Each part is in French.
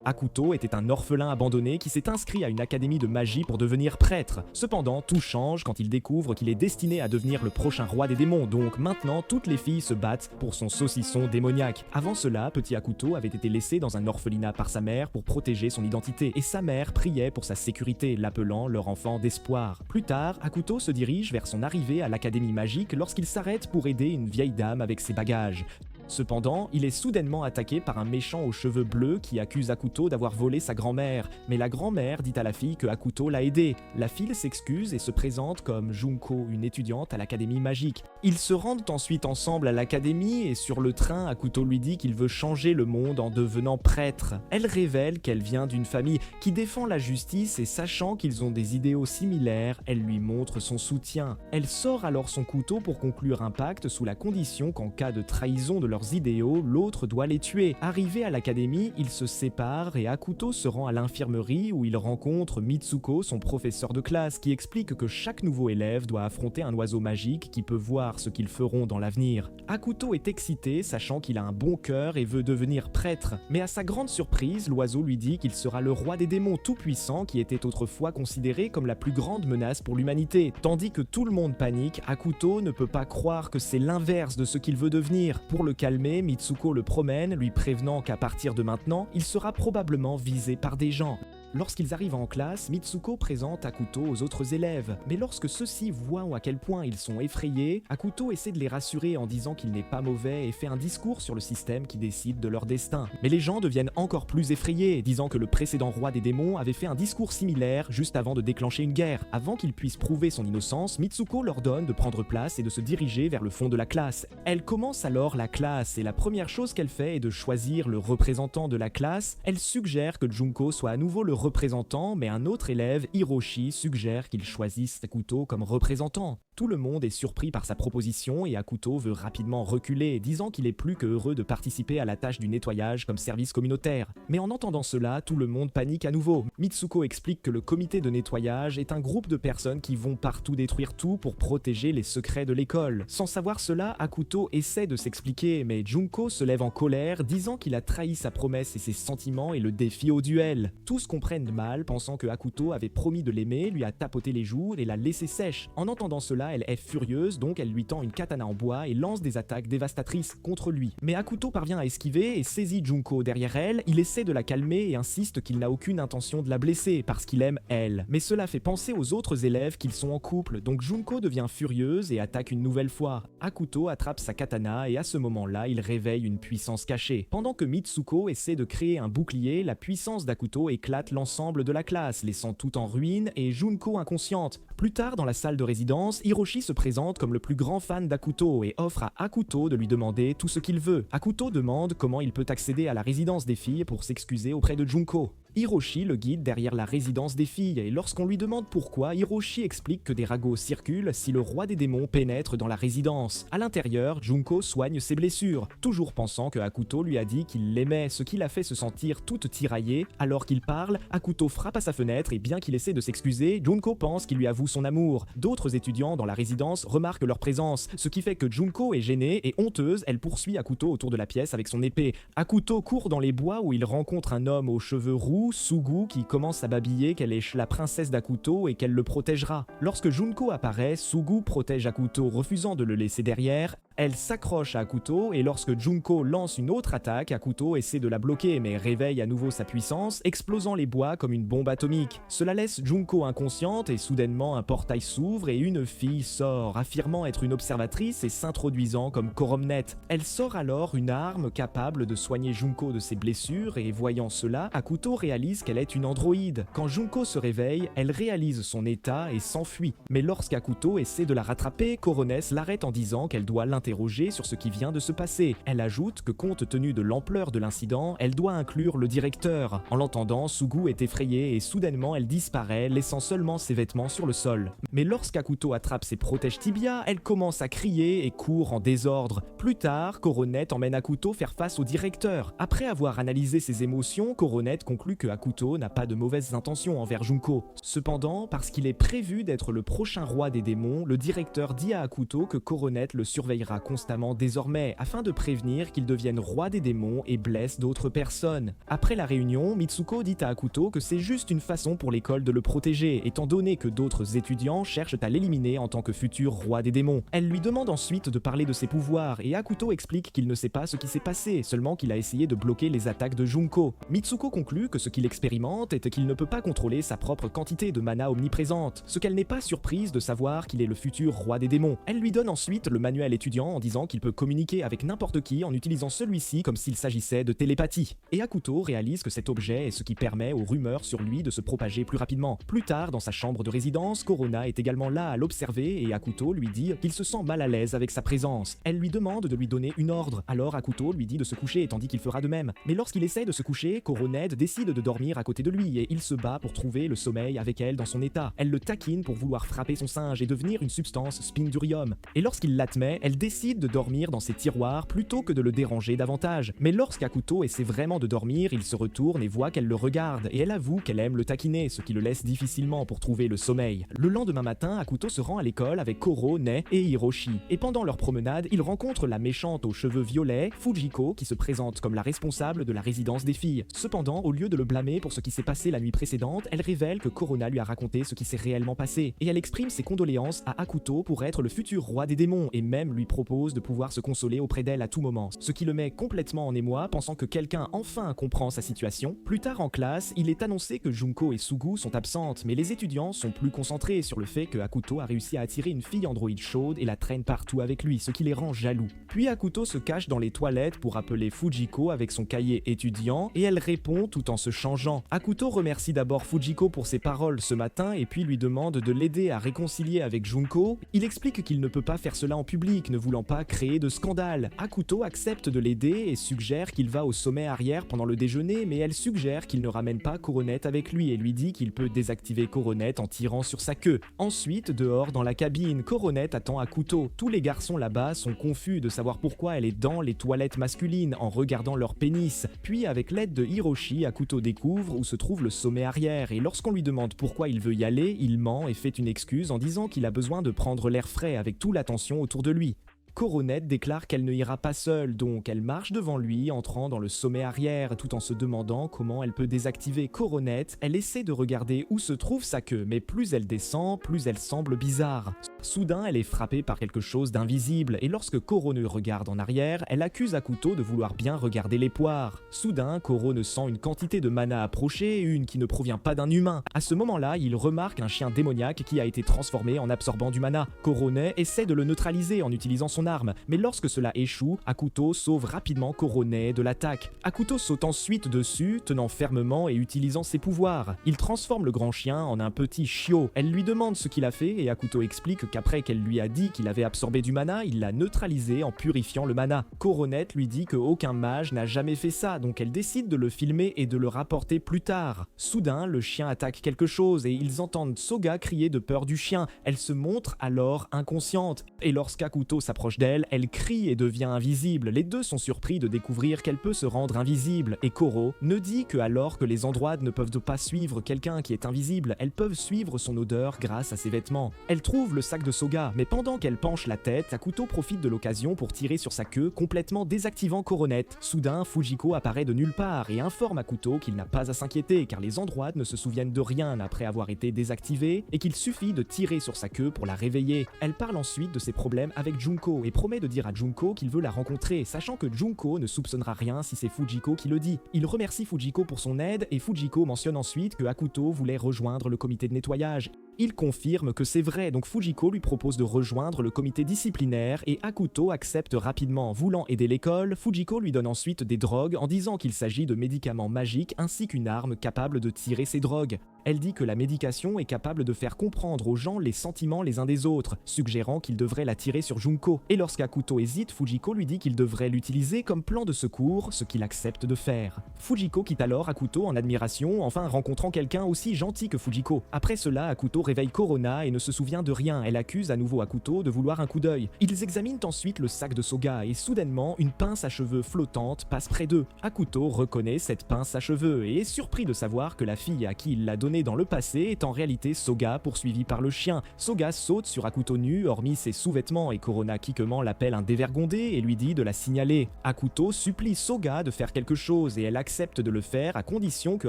Akuto était un orphelin abandonné qui s'est inscrit à une académie de magie pour devenir prêtre. Cependant, tout change quand il découvre qu'il est destiné à devenir le prochain roi des démons, donc maintenant toutes les filles se battent pour son saucisson démoniaque. Avant cela, petit Akuto avait été laissé dans un orphelinat par sa mère pour protéger son identité, et sa mère priait pour sa sécurité, l'appelant leur enfant d'espoir. Plus tard, Akuto se dirige vers son arrivée à l'académie magique lorsqu'il s'arrête pour aider une vieille dame avec ses bagages. Cependant, il est soudainement attaqué par un méchant aux cheveux bleus qui accuse Akuto d'avoir volé sa grand-mère, mais la grand-mère dit à la fille que Akuto l'a aidé. La fille s'excuse et se présente comme Junko, une étudiante à l'académie magique. Ils se rendent ensuite ensemble à l'académie et sur le train, Akuto lui dit qu'il veut changer le monde en devenant prêtre. Elle révèle qu'elle vient d'une famille qui défend la justice et sachant qu'ils ont des idéaux similaires, elle lui montre son soutien. Elle sort alors son couteau pour conclure un pacte sous la condition qu'en cas de trahison de leurs idéaux, l'autre doit les tuer. Arrivé à l'académie, ils se séparent et Akuto se rend à l'infirmerie où il rencontre Mitsuko, son professeur de classe, qui explique que chaque nouveau élève doit affronter un oiseau magique qui peut voir ce qu'ils feront dans l'avenir. Akuto est excité, sachant qu'il a un bon cœur et veut devenir prêtre, mais à sa grande surprise, l'oiseau lui dit qu'il sera le roi des démons tout-puissant qui était autrefois considéré comme la plus grande menace pour l'humanité. Tandis que tout le monde panique, Akuto ne peut pas croire que c'est l'inverse de ce qu'il veut devenir. Pour le calmer, Mitsuko le promène, lui prévenant qu'à partir de maintenant, il sera probablement visé par des gens. Lorsqu'ils arrivent en classe, Mitsuko présente Akuto aux autres élèves, mais lorsque ceux-ci voient à quel point ils sont effrayés, Akuto essaie de les rassurer en disant qu'il n'est pas mauvais et fait un discours sur le système qui décide de leur destin. Mais les gens deviennent encore plus effrayés, disant que le précédent roi des démons avait fait un discours similaire juste avant de déclencher une guerre. Avant qu'il puisse prouver son innocence, Mitsuko leur donne de prendre place et de se diriger vers le fond de la classe. Elle commence alors la classe et la première chose qu'elle fait est de choisir le représentant de la classe. Elle suggère que Junko soit à nouveau le représentant, mais un autre élève, Hiroshi, suggère qu'il choisisse Akuto comme représentant. Tout le monde est surpris par sa proposition et Akuto veut rapidement reculer, disant qu'il est plus que heureux de participer à la tâche du nettoyage comme service communautaire. Mais en entendant cela, tout le monde panique à nouveau. Mitsuko explique que le comité de nettoyage est un groupe de personnes qui vont partout détruire tout pour protéger les secrets de l'école. Sans savoir cela, Akuto essaie de s'expliquer, mais Junko se lève en colère, disant qu'il a trahi sa promesse et ses sentiments et le défie au duel. Tous comprennent mal, pensant que Akuto avait promis de l'aimer, lui a tapoté les joues et l'a laissé sèche. En entendant cela, elle est furieuse, donc elle lui tend une katana en bois et lance des attaques dévastatrices contre lui. Mais Akuto parvient à esquiver et saisit Junko derrière elle, il essaie de la calmer et insiste qu'il n'a aucune intention de la blesser parce qu'il aime elle. Mais cela fait penser aux autres élèves qu'ils sont en couple, donc Junko devient furieuse et attaque une nouvelle fois. Akuto attrape sa katana et à ce moment-là, il réveille une puissance cachée. Pendant que Mitsuko essaie de créer un bouclier, la puissance d'Akuto éclate l'ensemble de la classe, laissant tout en ruine et Junko inconsciente. Plus tard, dans la salle de résidence, Hiroshi se présente comme le plus grand fan d'Akuto et offre à Akuto de lui demander tout ce qu'il veut. Akuto demande comment il peut accéder à la résidence des filles pour s'excuser auprès de Junko. Hiroshi le guide derrière la résidence des filles et lorsqu'on lui demande pourquoi, Hiroshi explique que des ragots circulent si le roi des démons pénètre dans la résidence. À l'intérieur, Junko soigne ses blessures, toujours pensant que Akuto lui a dit qu'il l'aimait, ce qui l'a fait se sentir toute tiraillée. Alors qu'il parle, Akuto frappe à sa fenêtre et bien qu'il essaie de s'excuser, Junko pense qu'il lui avoue son amour. D'autres étudiants dans la résidence remarquent leur présence, ce qui fait que Junko est gênée et honteuse, elle poursuit Akuto autour de la pièce avec son épée. Akuto court dans les bois où il rencontre un homme aux cheveux roux, Sugu, qui commence à babiller qu'elle est la princesse d'Akuto et qu'elle le protégera. Lorsque Junko apparaît, Sugu protège Akuto, refusant de le laisser derrière. Elle s'accroche à Akuto et lorsque Junko lance une autre attaque, Akuto essaie de la bloquer mais réveille à nouveau sa puissance, explosant les bois comme une bombe atomique. Cela laisse Junko inconsciente et soudainement un portail s'ouvre et une fille sort, affirmant être une observatrice et s'introduisant comme Coromnet. Elle sort alors une arme capable de soigner Junko de ses blessures et voyant cela, Akuto réalise qu'elle est une androïde. Quand Junko se réveille, elle réalise son état et s'enfuit. Mais lorsqu'Akuto essaie de la rattraper, Corones l'arrête en disant qu'elle doit l'interroger sur ce qui vient de se passer. Elle ajoute que compte tenu de l'ampleur de l'incident, elle doit inclure le directeur. En l'entendant, Sugu est effrayée et soudainement elle disparaît, laissant seulement ses vêtements sur le sol. Mais lorsqu'Akuto attrape ses protèges tibias, elle commence à crier et court en désordre. Plus tard, Coronet emmène Akuto faire face au directeur. Après avoir analysé ses émotions, Coronet conclut que Akuto n'a pas de mauvaises intentions envers Junko. Cependant, parce qu'il est prévu d'être le prochain roi des démons, le directeur dit à Akuto que Coronet le surveillera surveillera constamment désormais afin de prévenir qu'il devienne roi des démons et blesse d'autres personnes. Après la réunion, Mitsuko dit à Akuto que c'est juste une façon pour l'école de le protéger, étant donné que d'autres étudiants cherchent à l'éliminer en tant que futur roi des démons. Elle lui demande ensuite de parler de ses pouvoirs et Akuto explique qu'il ne sait pas ce qui s'est passé, seulement qu'il a essayé de bloquer les attaques de Junko. Mitsuko conclut que ce qu'il expérimente est qu'il ne peut pas contrôler sa propre quantité de mana omniprésente, ce qu'elle n'est pas surprise de savoir qu'il est le futur roi des démons. Elle lui donne ensuite le manuel étudiant en disant qu'il peut communiquer avec n'importe qui en utilisant celui-ci comme s'il s'agissait de télépathie. Et Akuto réalise que cet objet est ce qui permet aux rumeurs sur lui de se propager plus rapidement. Plus tard, dans sa chambre de résidence, Korona est également là à l'observer et Akuto lui dit qu'il se sent mal à l'aise avec sa présence. Elle lui demande de lui donner une ordre, alors Akuto lui dit de se coucher tandis qu'il fera de même. Mais lorsqu'il essaie de se coucher, Coroned décide de dormir à côté de lui et il se bat pour trouver le sommeil avec elle dans son état. Elle le taquine pour vouloir frapper son singe et devenir une substance spindurium. Et lorsqu'il l'admet, elle décide de dormir dans ses tiroirs plutôt que de le déranger davantage. Mais lorsqu'Akuto essaie vraiment de dormir, il se retourne et voit qu'elle le regarde et elle avoue qu'elle aime le taquiner, ce qui le laisse difficilement pour trouver le sommeil. Le lendemain matin, Akuto se rend à l'école avec Koro, Nei et Hiroshi. Et pendant leur promenade, il rencontre la méchante aux cheveux violets, Fujiko, qui se présente comme la responsable de la résidence des filles. Cependant, au lieu de le blâmer pour ce qui s'est passé la nuit précédente, elle révèle que Korona lui a raconté ce qui s'est réellement passé. Et elle exprime ses condoléances à Akuto pour être le futur roi des démons et même lui propose de pouvoir se consoler auprès d'elle à tout moment. Ce qui le met complètement en émoi, pensant que quelqu'un enfin comprend sa situation. Plus tard en classe, il est annoncé que Junko et Sugu sont absentes, mais les étudiants sont plus concentrés sur le fait que Akuto a réussi à attirer une fille androïde chaude et la traîne partout avec lui, ce qui les rend jaloux. Puis Akuto se cache dans les toilettes pour appeler Fujiko avec son cahier étudiant et elle répond tout en se changeant. Akuto remercie d'abord Fujiko pour ses paroles ce matin et puis lui demande de l'aider à réconcilier avec Junko. Il explique qu'il ne peut pas faire cela en public, ne voulant pas créer de scandale. Akuto accepte de l'aider et suggère qu'il va au sommet arrière pendant le déjeuner, mais elle suggère qu'il ne ramène pas Coronet avec lui et lui dit qu'il peut désactiver Coronet en tirant sur sa queue. Ensuite, dehors dans la cabine, Coronet attend Akuto. Tous les garçons là-bas sont confus de savoir pourquoi elle est dans les toilettes masculines en regardant leur pénis. Puis avec l'aide de Hiroshi, Akuto découvre où se trouve le sommet arrière et lorsqu'on lui demande pourquoi il veut y aller, il ment et fait une excuse en disant qu'il a besoin de prendre l'air frais avec toute l'attention autour de lui. Coronet déclare qu'elle ne ira pas seule, donc elle marche devant lui, entrant dans le sommet arrière, tout en se demandant comment elle peut désactiver Coronet. Elle essaie de regarder où se trouve sa queue, mais plus elle descend, plus elle semble bizarre. Soudain, elle est frappée par quelque chose d'invisible, et lorsque Korone regarde en arrière, elle accuse Akuto de vouloir bien regarder les poires. Soudain, Korone sent une quantité de mana approcher, une qui ne provient pas d'un humain. À ce moment-là, il remarque un chien démoniaque qui a été transformé en absorbant du mana. Korone essaie de le neutraliser en utilisant son arme, mais lorsque cela échoue, Akuto sauve rapidement Korone de l'attaque. Akuto saute ensuite dessus, tenant fermement et utilisant ses pouvoirs. Il transforme le grand chien en un petit chiot. Elle lui demande ce qu'il a fait et Akuto explique qu'après qu'elle lui a dit qu'il avait absorbé du mana, il l'a neutralisé en purifiant le mana. Coronet lui dit qu'aucun mage n'a jamais fait ça, donc elle décide de le filmer et de le rapporter plus tard. Soudain, le chien attaque quelque chose et ils entendent Soga crier de peur du chien. Elle se montre alors inconsciente, et lorsqu'Akuto s'approche d'elle, elle crie et devient invisible. Les deux sont surpris de découvrir qu'elle peut se rendre invisible, et Koro ne dit que alors que les androïdes ne peuvent pas suivre quelqu'un qui est invisible, elles peuvent suivre son odeur grâce à ses vêtements. Elle trouve le sac de Soga, mais pendant qu'elle penche la tête, Akuto profite de l'occasion pour tirer sur sa queue, complètement désactivant Coronet. Soudain, Fujiko apparaît de nulle part et informe Akuto qu'il n'a pas à s'inquiéter car les androïdes ne se souviennent de rien après avoir été désactivés et qu'il suffit de tirer sur sa queue pour la réveiller. Elle parle ensuite de ses problèmes avec Junko et promet de dire à Junko qu'il veut la rencontrer, sachant que Junko ne soupçonnera rien si c'est Fujiko qui le dit. Il remercie Fujiko pour son aide et Fujiko mentionne ensuite que Akuto voulait rejoindre le comité de nettoyage. Il confirme que c'est vrai, donc Fujiko lui propose de rejoindre le comité disciplinaire et Akuto accepte rapidement. Voulant aider l'école, Fujiko lui donne ensuite des drogues en disant qu'il s'agit de médicaments magiques ainsi qu'une arme capable de tirer ces drogues. Elle dit que la médication est capable de faire comprendre aux gens les sentiments les uns des autres, suggérant qu'il devrait la tirer sur Junko. Et lorsqu'Akuto hésite, Fujiko lui dit qu'il devrait l'utiliser comme plan de secours, ce qu'il accepte de faire. Fujiko quitte alors Akuto en admiration, enfin rencontrant quelqu'un aussi gentil que Fujiko. Après cela, Akuto réveille Korona et ne se souvient de rien. Elle accuse à nouveau Akuto de vouloir un coup d'œil. Ils examinent ensuite le sac de Soga et soudainement, une pince à cheveux flottante passe près d'eux. Akuto reconnaît cette pince à cheveux et est surpris de savoir que la fille à qui il l'a donnée abandonné dans le passé est en réalité Soga poursuivi par le chien. Soga saute sur Akuto nu, hormis ses sous-vêtements, et Korona Kikement l'appelle un dévergondé et lui dit de la signaler. Akuto supplie Soga de faire quelque chose et elle accepte de le faire à condition que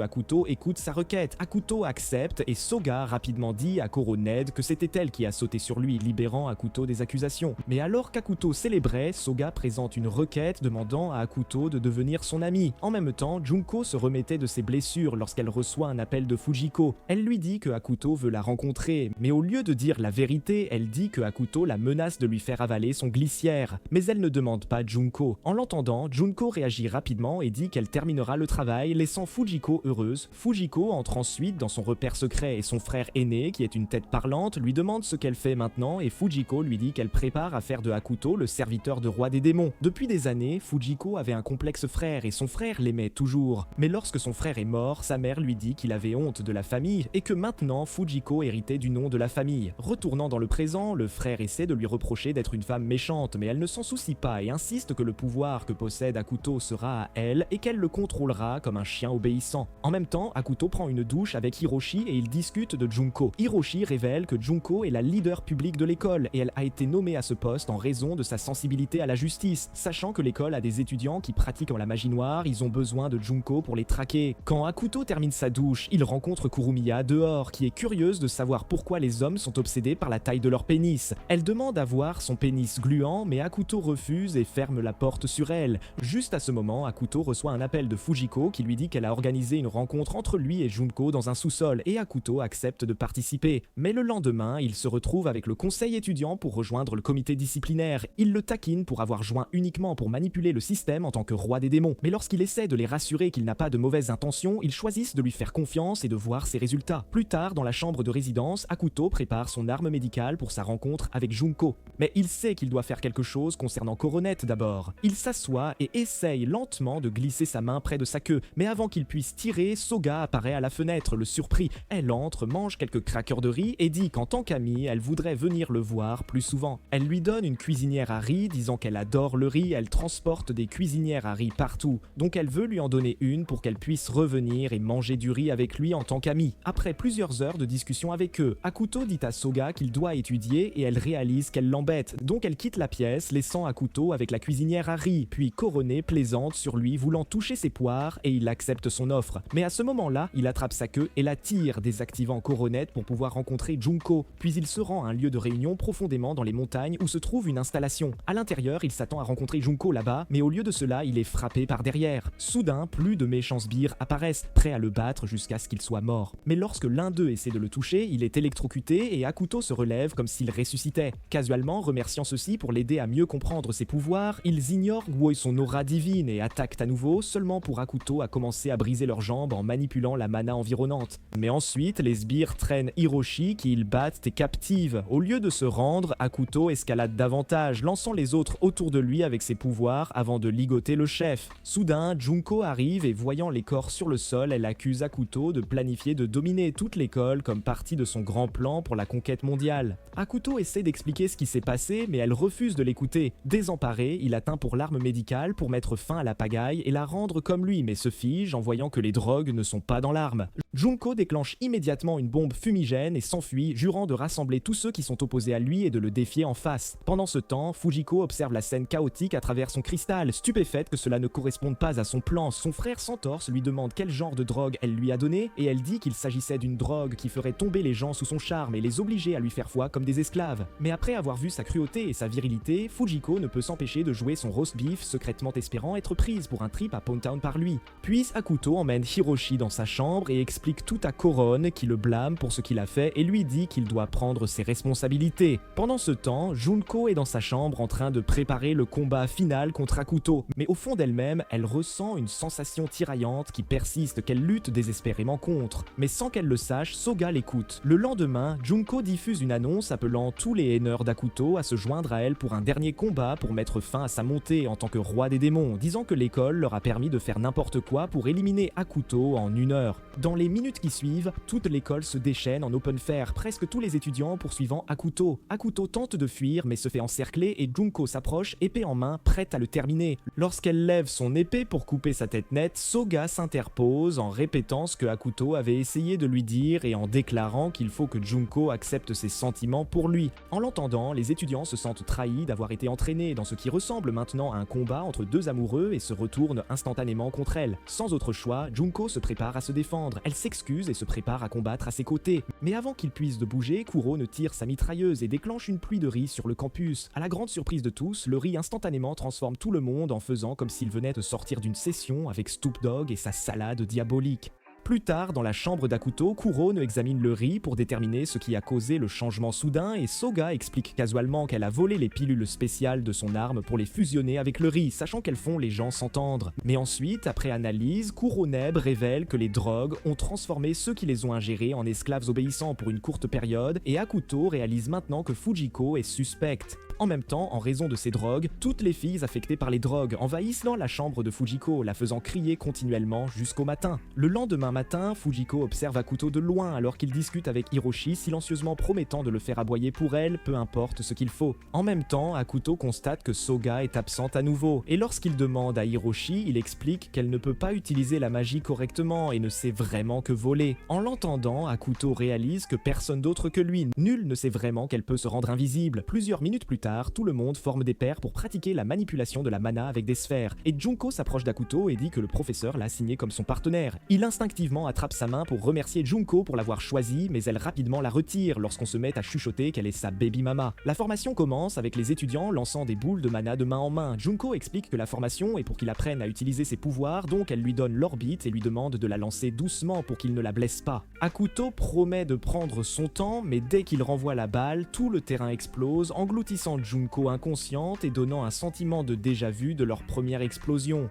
Akuto écoute sa requête. Akuto accepte et Soga rapidement dit à Koroned que c'était elle qui a sauté sur lui, libérant Akuto des accusations. Mais alors qu'Akuto célébrait, Soga présente une requête demandant à Akuto de devenir son ami. En même temps, Junko se remettait de ses blessures lorsqu'elle reçoit un appel de Fujiko. Elle lui dit que Akuto veut la rencontrer, mais au lieu de dire la vérité, elle dit que Akuto la menace de lui faire avaler son glissière. Mais elle ne demande pas Junko. En l'entendant, Junko réagit rapidement et dit qu'elle terminera le travail, laissant Fujiko heureuse. Fujiko entre ensuite dans son repère secret et son frère aîné, qui est une tête parlante, lui demande ce qu'elle fait maintenant et Fujiko lui dit qu'elle prépare à faire de Akuto le serviteur de roi des démons. Depuis des années, Fujiko avait un complexe frère et son frère l'aimait toujours. Mais lorsque son frère est mort, sa mère lui dit qu'il avait honte de la famille et que maintenant Fujiko héritait du nom de la famille. Retournant dans le présent, le frère essaie de lui reprocher d'être une femme méchante, mais elle ne s'en soucie pas et insiste que le pouvoir que possède Akuto sera à elle et qu'elle le contrôlera comme un chien obéissant. En même temps, Akuto prend une douche avec Hiroshi et ils discutent de Junko. Hiroshi révèle que Junko est la leader publique de l'école et elle a été nommée à ce poste en raison de sa sensibilité à la justice. Sachant que l'école a des étudiants qui pratiquent la magie noire, ils ont besoin de Junko pour les traquer. Quand Akuto termine sa douche, il rencontre Kurumiya dehors, qui est curieuse de savoir pourquoi les hommes sont obsédés par la taille de leur pénis. Elle demande à voir son pénis gluant, mais Akuto refuse et ferme la porte sur elle. Juste à ce moment, Akuto reçoit un appel de Fujiko qui lui dit qu'elle a organisé une rencontre entre lui et Junko dans un sous-sol, et Akuto accepte de participer. Mais le lendemain, il se retrouve avec le conseil étudiant pour rejoindre le comité disciplinaire. Il le taquine pour avoir joint uniquement pour manipuler le système en tant que roi des démons. Mais lorsqu'il essaie de les rassurer qu'il n'a pas de mauvaises intentions, ils choisissent de lui faire confiance et de voir ses résultats. Plus tard, dans la chambre de résidence, Akuto prépare son arme médicale pour sa rencontre avec Junko. Mais il sait qu'il doit faire quelque chose concernant Coronet d'abord. Il s'assoit et essaye lentement de glisser sa main près de sa queue, mais avant qu'il puisse tirer, Soga apparaît à la fenêtre, le surpris. Elle entre, mange quelques crackers de riz et dit qu'en tant qu'amie, elle voudrait venir le voir plus souvent. Elle lui donne une cuisinière à riz, disant qu'elle adore le riz, elle transporte des cuisinières à riz partout, donc elle veut lui en donner une pour qu'elle puisse revenir et manger du riz avec lui en tant qu'amie. Après plusieurs heures de discussion avec eux, Akuto dit à Soga qu'il doit étudier et elle réalise qu'elle l'embête, donc elle quitte la pièce, laissant Akuto avec la cuisinière à riz, puis Coronet plaisante sur lui voulant toucher ses poires et il accepte son offre. Mais à ce moment-là, il attrape sa queue et la tire, désactivant Coronet pour pouvoir rencontrer Junko, puis il se rend à un lieu de réunion profondément dans les montagnes où se trouve une installation. À l'intérieur, il s'attend à rencontrer Junko là-bas, mais au lieu de cela, il est frappé par derrière. Soudain, plus de méchants sbires apparaissent, prêts à le battre jusqu'à ce qu'il soit mort. Mais lorsque l'un d'eux essaie de le toucher, il est électrocuté et Akuto se relève comme s'il ressuscitait. Casualement, remerciant ceux-ci pour l'aider à mieux comprendre ses pouvoirs, ils ignorent Guo et son aura divine et attaquent à nouveau, seulement pour Akuto à commencer à briser leurs jambes en manipulant la mana environnante. Mais ensuite, les sbires traînent Hiroshi qui ils battent et captivent. Au lieu de se rendre, Akuto escalade davantage, lançant les autres autour de lui avec ses pouvoirs avant de ligoter le chef. Soudain, Junko arrive et voyant les corps sur le sol, elle accuse Akuto de planifier de dominer toute l'école comme partie de son grand plan pour la conquête mondiale. Akuto essaie d'expliquer ce qui s'est passé, mais elle refuse de l'écouter. Désemparé, il atteint pour l'arme médicale pour mettre fin à la pagaille et la rendre comme lui, mais se fige en voyant que les drogues ne sont pas dans l'arme. Junko déclenche immédiatement une bombe fumigène et s'enfuit, jurant de rassembler tous ceux qui sont opposés à lui et de le défier en face. Pendant ce temps, Fujiko observe la scène chaotique à travers son cristal, stupéfaite que cela ne corresponde pas à son plan. Son frère s'entorse, lui demande quel genre de drogue elle lui a donné et elle dit qu'il s'agissait d'une drogue qui ferait tomber les gens sous son charme et les obliger à lui faire foi comme des esclaves. Mais après avoir vu sa cruauté et sa virilité, Fujiko ne peut s'empêcher de jouer son roast beef, secrètement espérant être prise pour un trip à Pound Town par lui. Puis Akuto emmène Hiroshi dans sa chambre et explique tout à Koron qui le blâme pour ce qu'il a fait et lui dit qu'il doit prendre ses responsabilités. Pendant ce temps, Junko est dans sa chambre en train de préparer le combat final contre Akuto, mais au fond d'elle-même, elle ressent une sensation tiraillante qui persiste qu'elle lutte désespérément contre. Mais sans qu'elle le sache, Soga l'écoute. Le lendemain, Junko diffuse une annonce appelant tous les haineurs d'Akuto à se joindre à elle pour un dernier combat pour mettre fin à sa montée en tant que roi des démons, disant que l'école leur a permis de faire n'importe quoi pour éliminer Akuto en 1 heure. Dans les minutes qui suivent, toute l'école se déchaîne en open fair, presque tous les étudiants poursuivant Akuto. Akuto tente de fuir mais se fait encercler et Junko s'approche, épée en main, prête à le terminer. Lorsqu'elle lève son épée pour couper sa tête nette, Soga s'interpose en répétant ce que Akuto avait essayé de lui dire et en déclarant qu'il faut que Junko accepte ses sentiments pour lui. En l'entendant, les étudiants se sentent trahis d'avoir été entraînés dans ce qui ressemble maintenant à un combat entre deux amoureux et se retournent instantanément contre elle. Sans autre choix, Junko se prépare à se défendre. Elle s'excuse et se prépare à combattre à ses côtés. Mais avant qu'il puisse de bouger, Kuro ne tire sa mitrailleuse et déclenche une pluie de riz sur le campus. À la grande surprise de tous, le riz instantanément transforme tout le monde en faisant comme s'il venait de sortir d'une session avec Snoop Dogg et sa salade diabolique. Plus tard, dans la chambre d'Akuto, Kuro examine le riz pour déterminer ce qui a causé le changement soudain et Soga explique casualement qu'elle a volé les pilules spéciales de son arme pour les fusionner avec le riz, sachant qu'elles font les gens s'entendre. Mais ensuite, après analyse, Kuroneb révèle que les drogues ont transformé ceux qui les ont ingérés en esclaves obéissants pour une courte période et Akuto réalise maintenant que Fujiko est suspecte. En même temps, en raison de ces drogues, toutes les filles affectées par les drogues envahissent la chambre de Fujiko, la faisant crier continuellement jusqu'au matin. Le lendemain matin, Fujiko observe Akuto de loin alors qu'il discute avec Hiroshi, silencieusement promettant de le faire aboyer pour elle, peu importe ce qu'il faut. En même temps, Akuto constate que Soga est absente à nouveau, et lorsqu'il demande à Hiroshi, il explique qu'elle ne peut pas utiliser la magie correctement et ne sait vraiment que voler. En l'entendant, Akuto réalise que personne d'autre que lui, nul ne sait vraiment qu'elle peut se rendre invisible. Plusieurs minutes plus tard, tout le monde forme des paires pour pratiquer la manipulation de la mana avec des sphères, et Junko s'approche d'Akuto et dit que le professeur l'a signé comme son partenaire. Il instinctivement attrape sa main pour remercier Junko pour l'avoir choisi, mais elle rapidement la retire lorsqu'on se met à chuchoter qu'elle est sa baby mama. La formation commence avec les étudiants lançant des boules de mana de main en main. Junko explique que la formation est pour qu'il apprenne à utiliser ses pouvoirs, donc elle lui donne l'orbite et lui demande de la lancer doucement pour qu'il ne la blesse pas. Akuto promet de prendre son temps, mais dès qu'il renvoie la balle, tout le terrain explose, engloutissant Junko inconsciente et donnant un sentiment de déjà-vu de leur première explosion.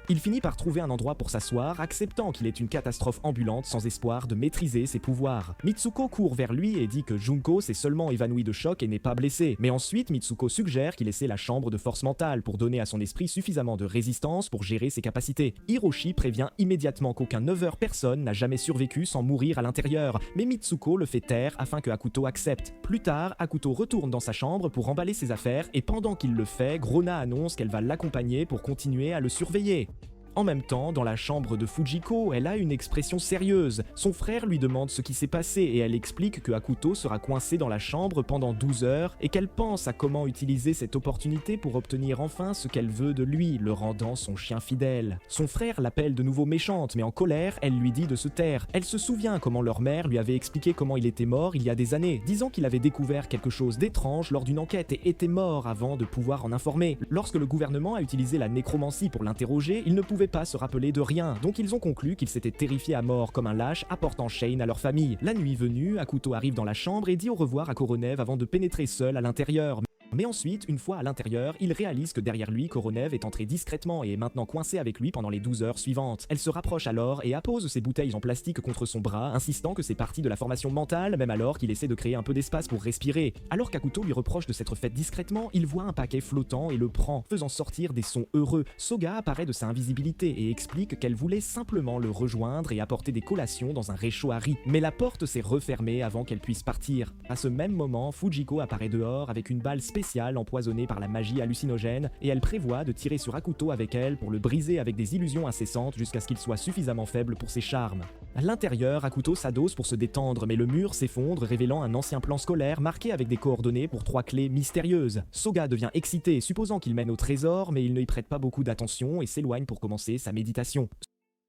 Il finit par trouver un endroit pour s'asseoir, acceptant qu'il est une catastrophe ambulante sans espoir de maîtriser ses pouvoirs. Mitsuko court vers lui et dit que Junko s'est seulement évanoui de choc et n'est pas blessé. Mais ensuite, Mitsuko suggère qu'il essaie la chambre de force mentale pour donner à son esprit suffisamment de résistance pour gérer ses capacités. Hiroshi prévient immédiatement qu'aucun 9h personne n'a jamais survécu sans mourir à l'intérieur, mais Mitsuko le fait taire afin que Akuto accepte. Plus tard, Akuto retourne dans sa chambre pour emballer ses affaires et pendant qu'il le fait, Grona annonce qu'elle va l'accompagner pour continuer à le surveiller. En même temps, dans la chambre de Fujiko, elle a une expression sérieuse. Son frère lui demande ce qui s'est passé et elle explique que Akuto sera coincé dans la chambre pendant 12 heures et qu'elle pense à comment utiliser cette opportunité pour obtenir enfin ce qu'elle veut de lui, le rendant son chien fidèle. Son frère l'appelle de nouveau méchante, mais en colère, elle lui dit de se taire. Elle se souvient comment leur mère lui avait expliqué comment il était mort il y a des années, disant qu'il avait découvert quelque chose d'étrange lors d'une enquête et était mort avant de pouvoir en informer. Lorsque le gouvernement a utilisé la nécromancie pour l'interroger, il ne pouvait pas se rappeler de rien, donc ils ont conclu qu'il s'était terrifié à mort comme un lâche, apportant Shane à leur famille. La nuit venue, Akuto arrive dans la chambre et dit au revoir à Koronev avant de pénétrer seul à l'intérieur. Mais ensuite, une fois à l'intérieur, il réalise que derrière lui, Koronev est entré discrètement et est maintenant coincé avec lui pendant les 12 heures suivantes. Elle se rapproche alors et appose ses bouteilles en plastique contre son bras, insistant que c'est partie de la formation mentale, même alors qu'il essaie de créer un peu d'espace pour respirer. Alors qu'Akuto lui reproche de s'être fait discrètement, il voit un paquet flottant et le prend, faisant sortir des sons heureux. Soga apparaît de sa invisibilité et explique qu'elle voulait simplement le rejoindre et apporter des collations dans un réchaud à riz. Mais la porte s'est refermée avant qu'elle puisse partir. À ce même moment, Fujiko apparaît dehors avec une balle spéciale empoisonnée par la magie hallucinogène et elle prévoit de tirer sur Akuto avec elle pour le briser avec des illusions incessantes jusqu'à ce qu'il soit suffisamment faible pour ses charmes. À l'intérieur, Akuto s'adosse pour se détendre mais le mur s'effondre révélant un ancien plan scolaire marqué avec des coordonnées pour 3 clés mystérieuses. Soga devient excité supposant qu'il mène au trésor mais il ne y prête pas beaucoup d'attention et s'éloigne pour commencer sa méditation.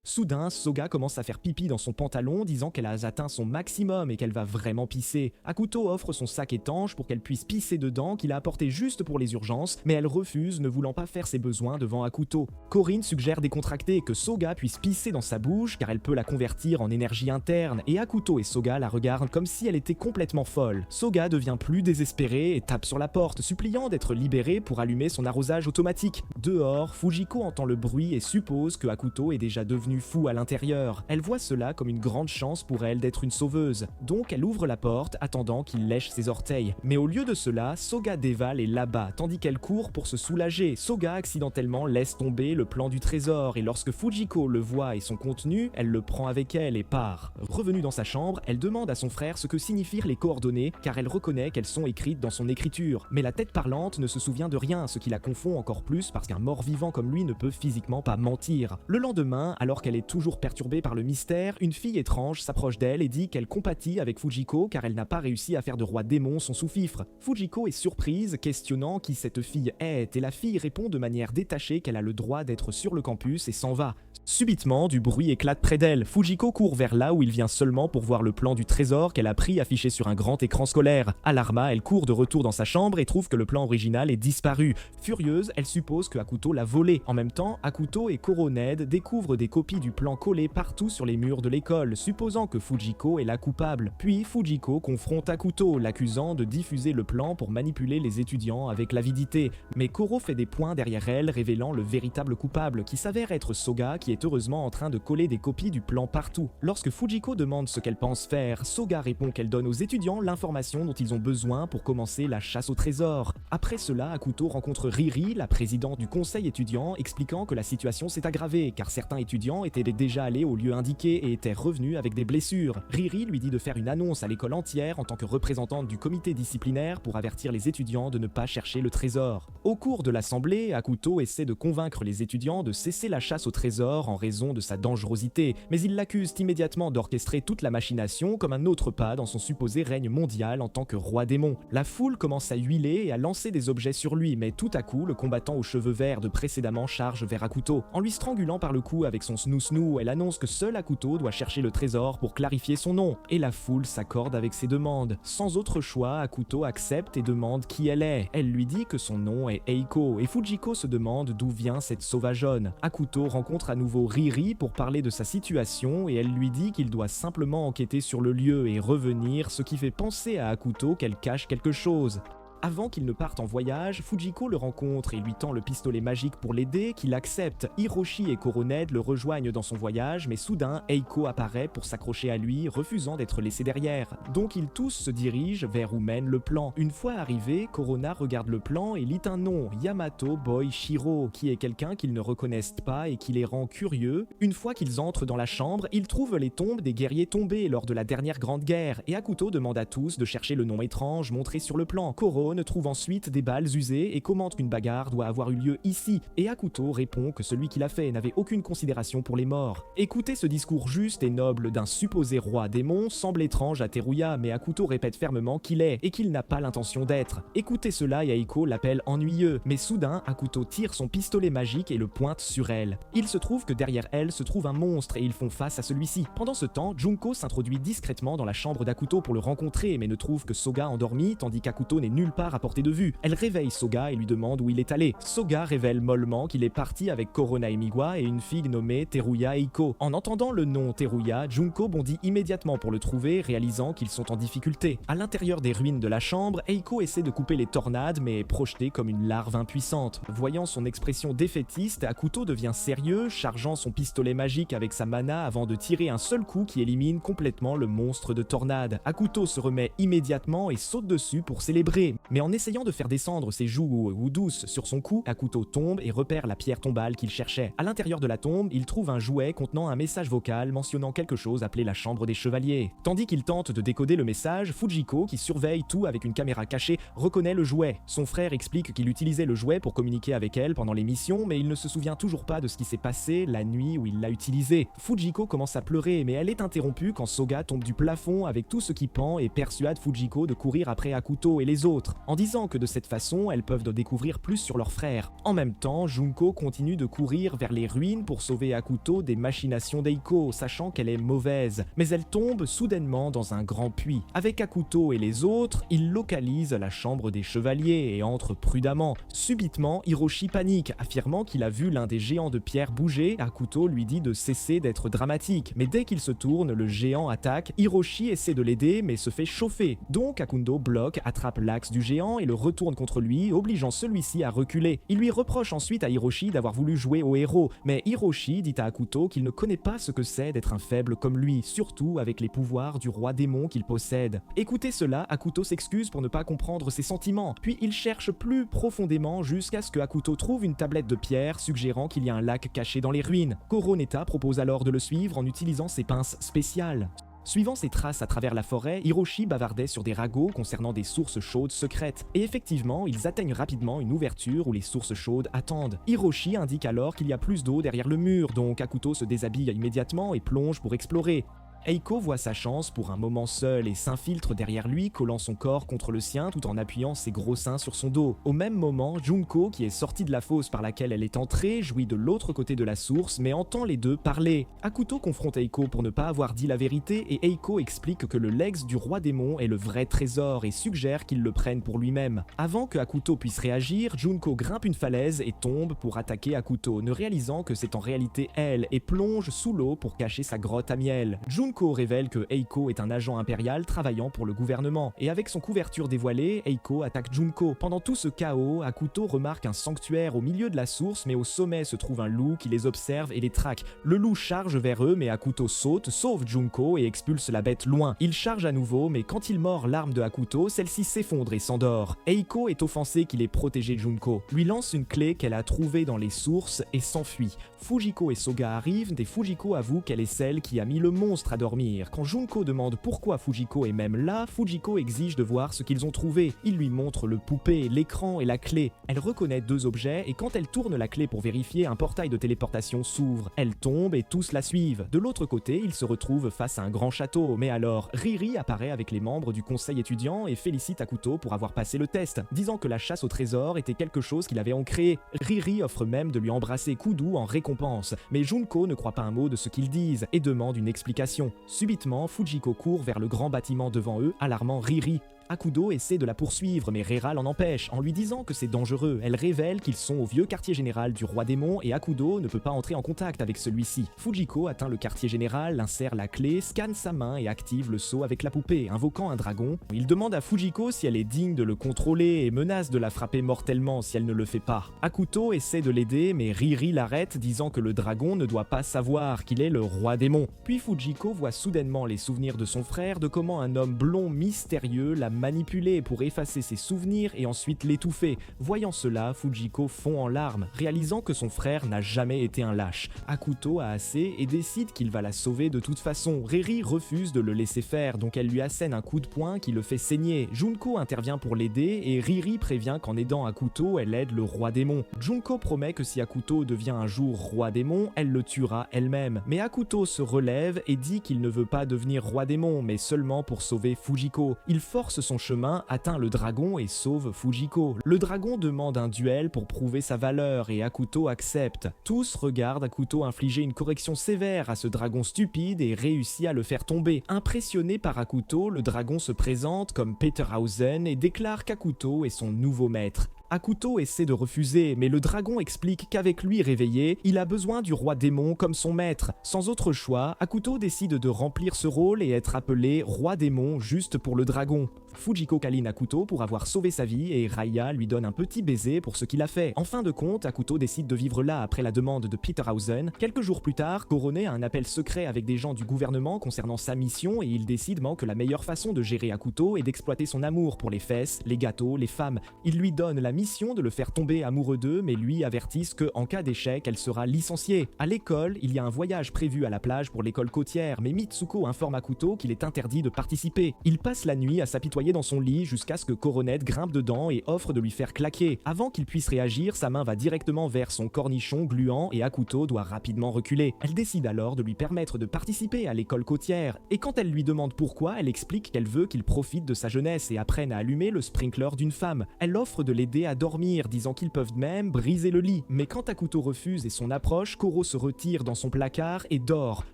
Soudain, Soga commence à faire pipi dans son pantalon, disant qu'elle a atteint son maximum et qu'elle va vraiment pisser. Akuto offre son sac étanche pour qu'elle puisse pisser dedans, qu'il a apporté juste pour les urgences, mais elle refuse, ne voulant pas faire ses besoins devant Akuto. Corinne suggère décontracter que Soga puisse pisser dans sa bouche, car elle peut la convertir en énergie interne, et Akuto et Soga la regardent comme si elle était complètement folle. Soga devient plus désespérée et tape sur la porte, suppliant d'être libérée pour allumer son arrosage automatique. Dehors, Fujiko entend le bruit et suppose que Akuto est déjà devenu devenu fou à l'intérieur. Elle voit cela comme une grande chance pour elle d'être une sauveuse. Donc elle ouvre la porte, attendant qu'il lèche ses orteils. Mais au lieu de cela, Soga dévale et l'abat, tandis qu'elle court pour se soulager. Soga accidentellement laisse tomber le plan du trésor, et lorsque Fujiko le voit et son contenu, elle le prend avec elle et part. Revenue dans sa chambre, elle demande à son frère ce que signifient les coordonnées, car elle reconnaît qu'elles sont écrites dans son écriture. Mais la tête parlante ne se souvient de rien, ce qui la confond encore plus parce qu'un mort-vivant comme lui ne peut physiquement pas mentir. Le lendemain, alors qu'elle est toujours perturbée par le mystère, une fille étrange s'approche d'elle et dit qu'elle compatit avec Fujiko car elle n'a pas réussi à faire de roi démon son sous-fifre. Fujiko est surprise, questionnant qui cette fille est, et la fille répond de manière détachée qu'elle a le droit d'être sur le campus et s'en va. Subitement, du bruit éclate près d'elle. Fujiko court vers là où il vient seulement pour voir le plan du trésor qu'elle a pris affiché sur un grand écran scolaire. Alarma, elle court de retour dans sa chambre et trouve que le plan original est disparu. Furieuse, elle suppose que Hakuto l'a volé. En même temps, Hakuto et Koroned découvrent des copies du plan collées partout sur les murs de l'école, supposant que Fujiko est la coupable. Puis Fujiko confronte Hakuto, l'accusant de diffuser le plan pour manipuler les étudiants avec l'avidité. Mais Koro fait des points derrière elle, révélant le véritable coupable, qui s'avère être Soga, qui est heureusement en train de coller des copies du plan partout. Lorsque Fujiko demande ce qu'elle pense faire, Soga répond qu'elle donne aux étudiants l'information dont ils ont besoin pour commencer la chasse au trésor. Après cela, Hakuto rencontre Riri, la présidente du conseil étudiant, expliquant que la situation s'est aggravée, car certains étudiants étaient déjà allés au lieu indiqué et étaient revenus avec des blessures. Riri lui dit de faire une annonce à l'école entière en tant que représentante du comité disciplinaire pour avertir les étudiants de ne pas chercher le trésor. Au cours de l'assemblée, Hakuto essaie de convaincre les étudiants de cesser la chasse au trésor en raison de sa dangerosité, mais ils l'accusent immédiatement d'orchestrer toute la machination comme un autre pas dans son supposé règne mondial en tant que roi démon. La foule commence à huiler et à lancer des objets sur lui, mais tout à coup, le combattant aux cheveux verts de précédemment charge vers Hakuto. En lui strangulant par le cou avec son snoo-snoo, elle annonce que seul Hakuto doit chercher le trésor pour clarifier son nom, et la foule s'accorde avec ses demandes. Sans autre choix, Hakuto accepte et demande qui elle est. Elle lui dit que son nom est Eiko, et Fujiko se demande d'où vient cette sauvageonne. Hakuto rencontre à nouveau Riri pour parler de sa situation, et elle lui dit qu'il doit simplement enquêter sur le lieu et revenir, ce qui fait penser à Hakuto qu'elle cache quelque chose. Avant qu'il ne parte en voyage, Fujiko le rencontre et lui tend le pistolet magique pour l'aider, qu'il accepte. Hiroshi et Koroned le rejoignent dans son voyage, mais soudain, Eiko apparaît pour s'accrocher à lui, refusant d'être laissé derrière. Donc ils tous se dirigent vers où mène le plan. Une fois arrivé, Korona regarde le plan et lit un nom, Yamato Boy Shiro, qui est quelqu'un qu'ils ne reconnaissent pas et qui les rend curieux. Une fois qu'ils entrent dans la chambre, ils trouvent les tombes des guerriers tombés lors de la dernière grande guerre, et Hakuto demande à tous de chercher le nom étrange montré sur le plan. Koro trouve ensuite des balles usées et commente qu'une bagarre doit avoir eu lieu ici, et Hakuto répond que celui qui l'a fait n'avait aucune considération pour les morts. Écouter ce discours juste et noble d'un supposé roi démon semble étrange à Teruya, mais Hakuto répète fermement qu'il est, et qu'il n'a pas l'intention d'être. Écouter cela, Eiko l'appelle ennuyeux, mais soudain, Hakuto tire son pistolet magique et le pointe sur elle. Il se trouve que derrière elle se trouve un monstre et ils font face à celui-ci. Pendant ce temps, Junko s'introduit discrètement dans la chambre d'Hakuto pour le rencontrer, mais ne trouve que Soga endormi, tandis qu'Hakuto n'est nulle part à portée de vue. Elle réveille Soga et lui demande où il est allé. Soga révèle mollement qu'il est parti avec Korona Emiwa et une fille nommée Teruya Eiko. En entendant le nom Teruya, Junko bondit immédiatement pour le trouver, réalisant qu'ils sont en difficulté. À l'intérieur des ruines de la chambre, Eiko essaie de couper les tornades, mais est projetée comme une larve impuissante. Voyant son expression défaitiste, Hakuto devient sérieux, chargeant son pistolet magique avec sa mana avant de tirer un seul coup qui élimine complètement le monstre de tornade. Hakuto se remet immédiatement et saute dessus pour célébrer, mais en essayant de faire descendre ses joues douces sur son cou, Hakuto tombe et repère la pierre tombale qu'il cherchait. À l'intérieur de la tombe, il trouve un jouet contenant un message vocal mentionnant quelque chose appelé la chambre des chevaliers. Tandis qu'il tente de décoder le message, Fujiko, qui surveille tout avec une caméra cachée, reconnaît le jouet. Son frère explique qu'il utilisait le jouet pour communiquer avec elle pendant les missions, mais il ne se souvient toujours pas de ce qui s'est passé la nuit où il l'a utilisé. Fujiko commence à pleurer, mais elle est interrompue quand Soga tombe du plafond avec tout ce qui pend et persuade Fujiko de courir après Hakuto et les autres, en disant que de cette façon, elles peuvent découvrir plus sur leur frère. En même temps, Junko continue de courir vers les ruines pour sauver Hakuto des machinations d'Eiko, sachant qu'elle est mauvaise, mais elle tombe soudainement dans un grand puits. Avec Hakuto et les autres, ils localisent la chambre des chevaliers et entrent prudemment. Subitement, Hiroshi panique, affirmant qu'il a vu l'un des géants de pierre bouger. Hakuto lui dit de cesser d'être dramatique, mais dès qu'il se tourne, le géant attaque. Hiroshi essaie de l'aider, mais se fait chauffer. Donc Hakundo bloque, attrape l'axe du géant et le retourne contre lui, obligeant celui-ci à reculer. Il lui reproche ensuite à Hiroshi d'avoir voulu jouer au héros, mais Hiroshi dit à Akuto qu'il ne connaît pas ce que c'est d'être un faible comme lui, surtout avec les pouvoirs du roi démon qu'il possède. Écoutez cela, Akuto s'excuse pour ne pas comprendre ses sentiments, puis il cherche plus profondément jusqu'à ce que Akuto trouve une tablette de pierre suggérant qu'il y a un lac caché dans les ruines. Koroneta propose alors de le suivre en utilisant ses pinces spéciales. Suivant ses traces à travers la forêt, Hiroshi bavardait sur des ragots concernant des sources chaudes secrètes. Et effectivement, ils atteignent rapidement une ouverture où les sources chaudes attendent. Hiroshi indique alors qu'il y a plus d'eau derrière le mur, donc Akuto se déshabille immédiatement et plonge pour explorer. Eiko voit sa chance pour un moment seul et s'infiltre derrière lui, collant son corps contre le sien tout en appuyant ses gros seins sur son dos. Au même moment, Junko, qui est sortie de la fosse par laquelle elle est entrée, jouit de l'autre côté de la source mais entend les deux parler. Akuto confronte Eiko pour ne pas avoir dit la vérité et Eiko explique que le Lex du roi démon est le vrai trésor et suggère qu'il le prenne pour lui-même. Avant que Akuto puisse réagir, Junko grimpe une falaise et tombe pour attaquer Akuto, ne réalisant que c'est en réalité elle, et plonge sous l'eau pour cacher sa grotte à miel. Junko révèle que Eiko est un agent impérial travaillant pour le gouvernement, et avec son couverture dévoilée, Eiko attaque Junko. Pendant tout ce chaos, Akuto remarque un sanctuaire au milieu de la source, mais au sommet se trouve un loup qui les observe et les traque. Le loup charge vers eux, mais Akuto saute, sauve Junko et expulse la bête loin. Il charge à nouveau, mais quand il mord l'arme de Akuto, celle-ci s'effondre et s'endort. Eiko est offensé qu'il ait protégé Junko, lui lance une clé qu'elle a trouvée dans les sources et s'enfuit. Fujiko et Soga arrivent, et Fujiko avoue qu'elle est celle qui a mis le monstre à dormir. Quand Junko demande pourquoi Fujiko est même là, Fujiko exige de voir ce qu'ils ont trouvé. Il lui montre le poupée, l'écran et la clé. Elle reconnaît deux objets et quand elle tourne la clé pour vérifier, un portail de téléportation s'ouvre. Elle tombe et tous la suivent. De l'autre côté, ils se retrouvent face à un grand château, mais alors Riri apparaît avec les membres du conseil étudiant et félicite Akuto pour avoir passé le test, disant que la chasse au trésor était quelque chose qu'il avait ancré. Riri offre même de lui embrasser Kudu en récompense, mais Junko ne croit pas un mot de ce qu'ils disent et demande une explication. Subitement, Fujiko court vers le grand bâtiment devant eux, alarmant Riri. Akudo essaie de la poursuivre, mais Reira l'en empêche, en lui disant que c'est dangereux. Elle révèle qu'ils sont au vieux quartier général du roi démon et Akudo ne peut pas entrer en contact avec celui-ci. Fujiko atteint le quartier général, insère la clé, scanne sa main et active le saut avec la poupée, invoquant un dragon. Il demande à Fujiko si elle est digne de le contrôler et menace de la frapper mortellement si elle ne le fait pas. Akuto essaie de l'aider, mais Riri l'arrête, disant que le dragon ne doit pas savoir qu'il est le roi démon. Puis Fujiko voit soudainement les souvenirs de son frère, de comment un homme blond mystérieux l'a manipulé pour effacer ses souvenirs et ensuite l'étouffer. Voyant cela, Fujiko fond en larmes, réalisant que son frère n'a jamais été un lâche. Akuto a assez et décide qu'il va la sauver de toute façon. Riri refuse de le laisser faire, donc elle lui assène un coup de poing qui le fait saigner. Junko intervient pour l'aider et Riri prévient qu'en aidant Akuto, elle aide le roi démon. Junko promet que si Akuto devient un jour roi démon, elle le tuera elle-même. Mais Akuto se relève et dit qu'il ne veut pas devenir roi démon, mais seulement pour sauver Fujiko. Il force son chemin, atteint le dragon et sauve Fujiko. Le dragon demande un duel pour prouver sa valeur et Akuto accepte. Tous regardent Akuto infliger une correction sévère à ce dragon stupide et réussit à le faire tomber. Impressionné par Akuto, le dragon se présente comme Peterhausen et déclare qu'Akuto est son nouveau maître. Akuto essaie de refuser, mais le dragon explique qu'avec lui réveillé, il a besoin du roi démon comme son maître. Sans autre choix, Akuto décide de remplir ce rôle et être appelé roi démon juste pour le dragon. Fujiko câline Akuto pour avoir sauvé sa vie et Raya lui donne un petit baiser pour ce qu'il a fait. En fin de compte, Akuto décide de vivre là après la demande de Peterhausen. Quelques jours plus tard, Korone a un appel secret avec des gens du gouvernement concernant sa mission et il décide que la meilleure façon de gérer Akuto est d'exploiter son amour pour les fesses, les gâteaux, les femmes. Il lui donne la mission de le faire tomber amoureux d'eux, mais lui avertissent que en cas d'échec, elle sera licenciée. À l'école, il y a un voyage prévu à la plage pour l'école côtière, mais Mitsuko informe Akuto qu'il est interdit de participer. Il passe la nuit à s'apitoyer dans son lit jusqu'à ce que Coronet grimpe dedans et offre de lui faire claquer. Avant qu'il puisse réagir, sa main va directement vers son cornichon gluant et Akuto doit rapidement reculer. Elle décide alors de lui permettre de participer à l'école côtière, et quand elle lui demande pourquoi, elle explique qu'elle veut qu'il profite de sa jeunesse et apprenne à allumer le sprinkler d'une femme. Elle offre de l'aider l'obliger à dormir, disant qu'ils peuvent même briser le lit. Mais quand Akuto refuse et son approche, Koro se retire dans son placard et dort.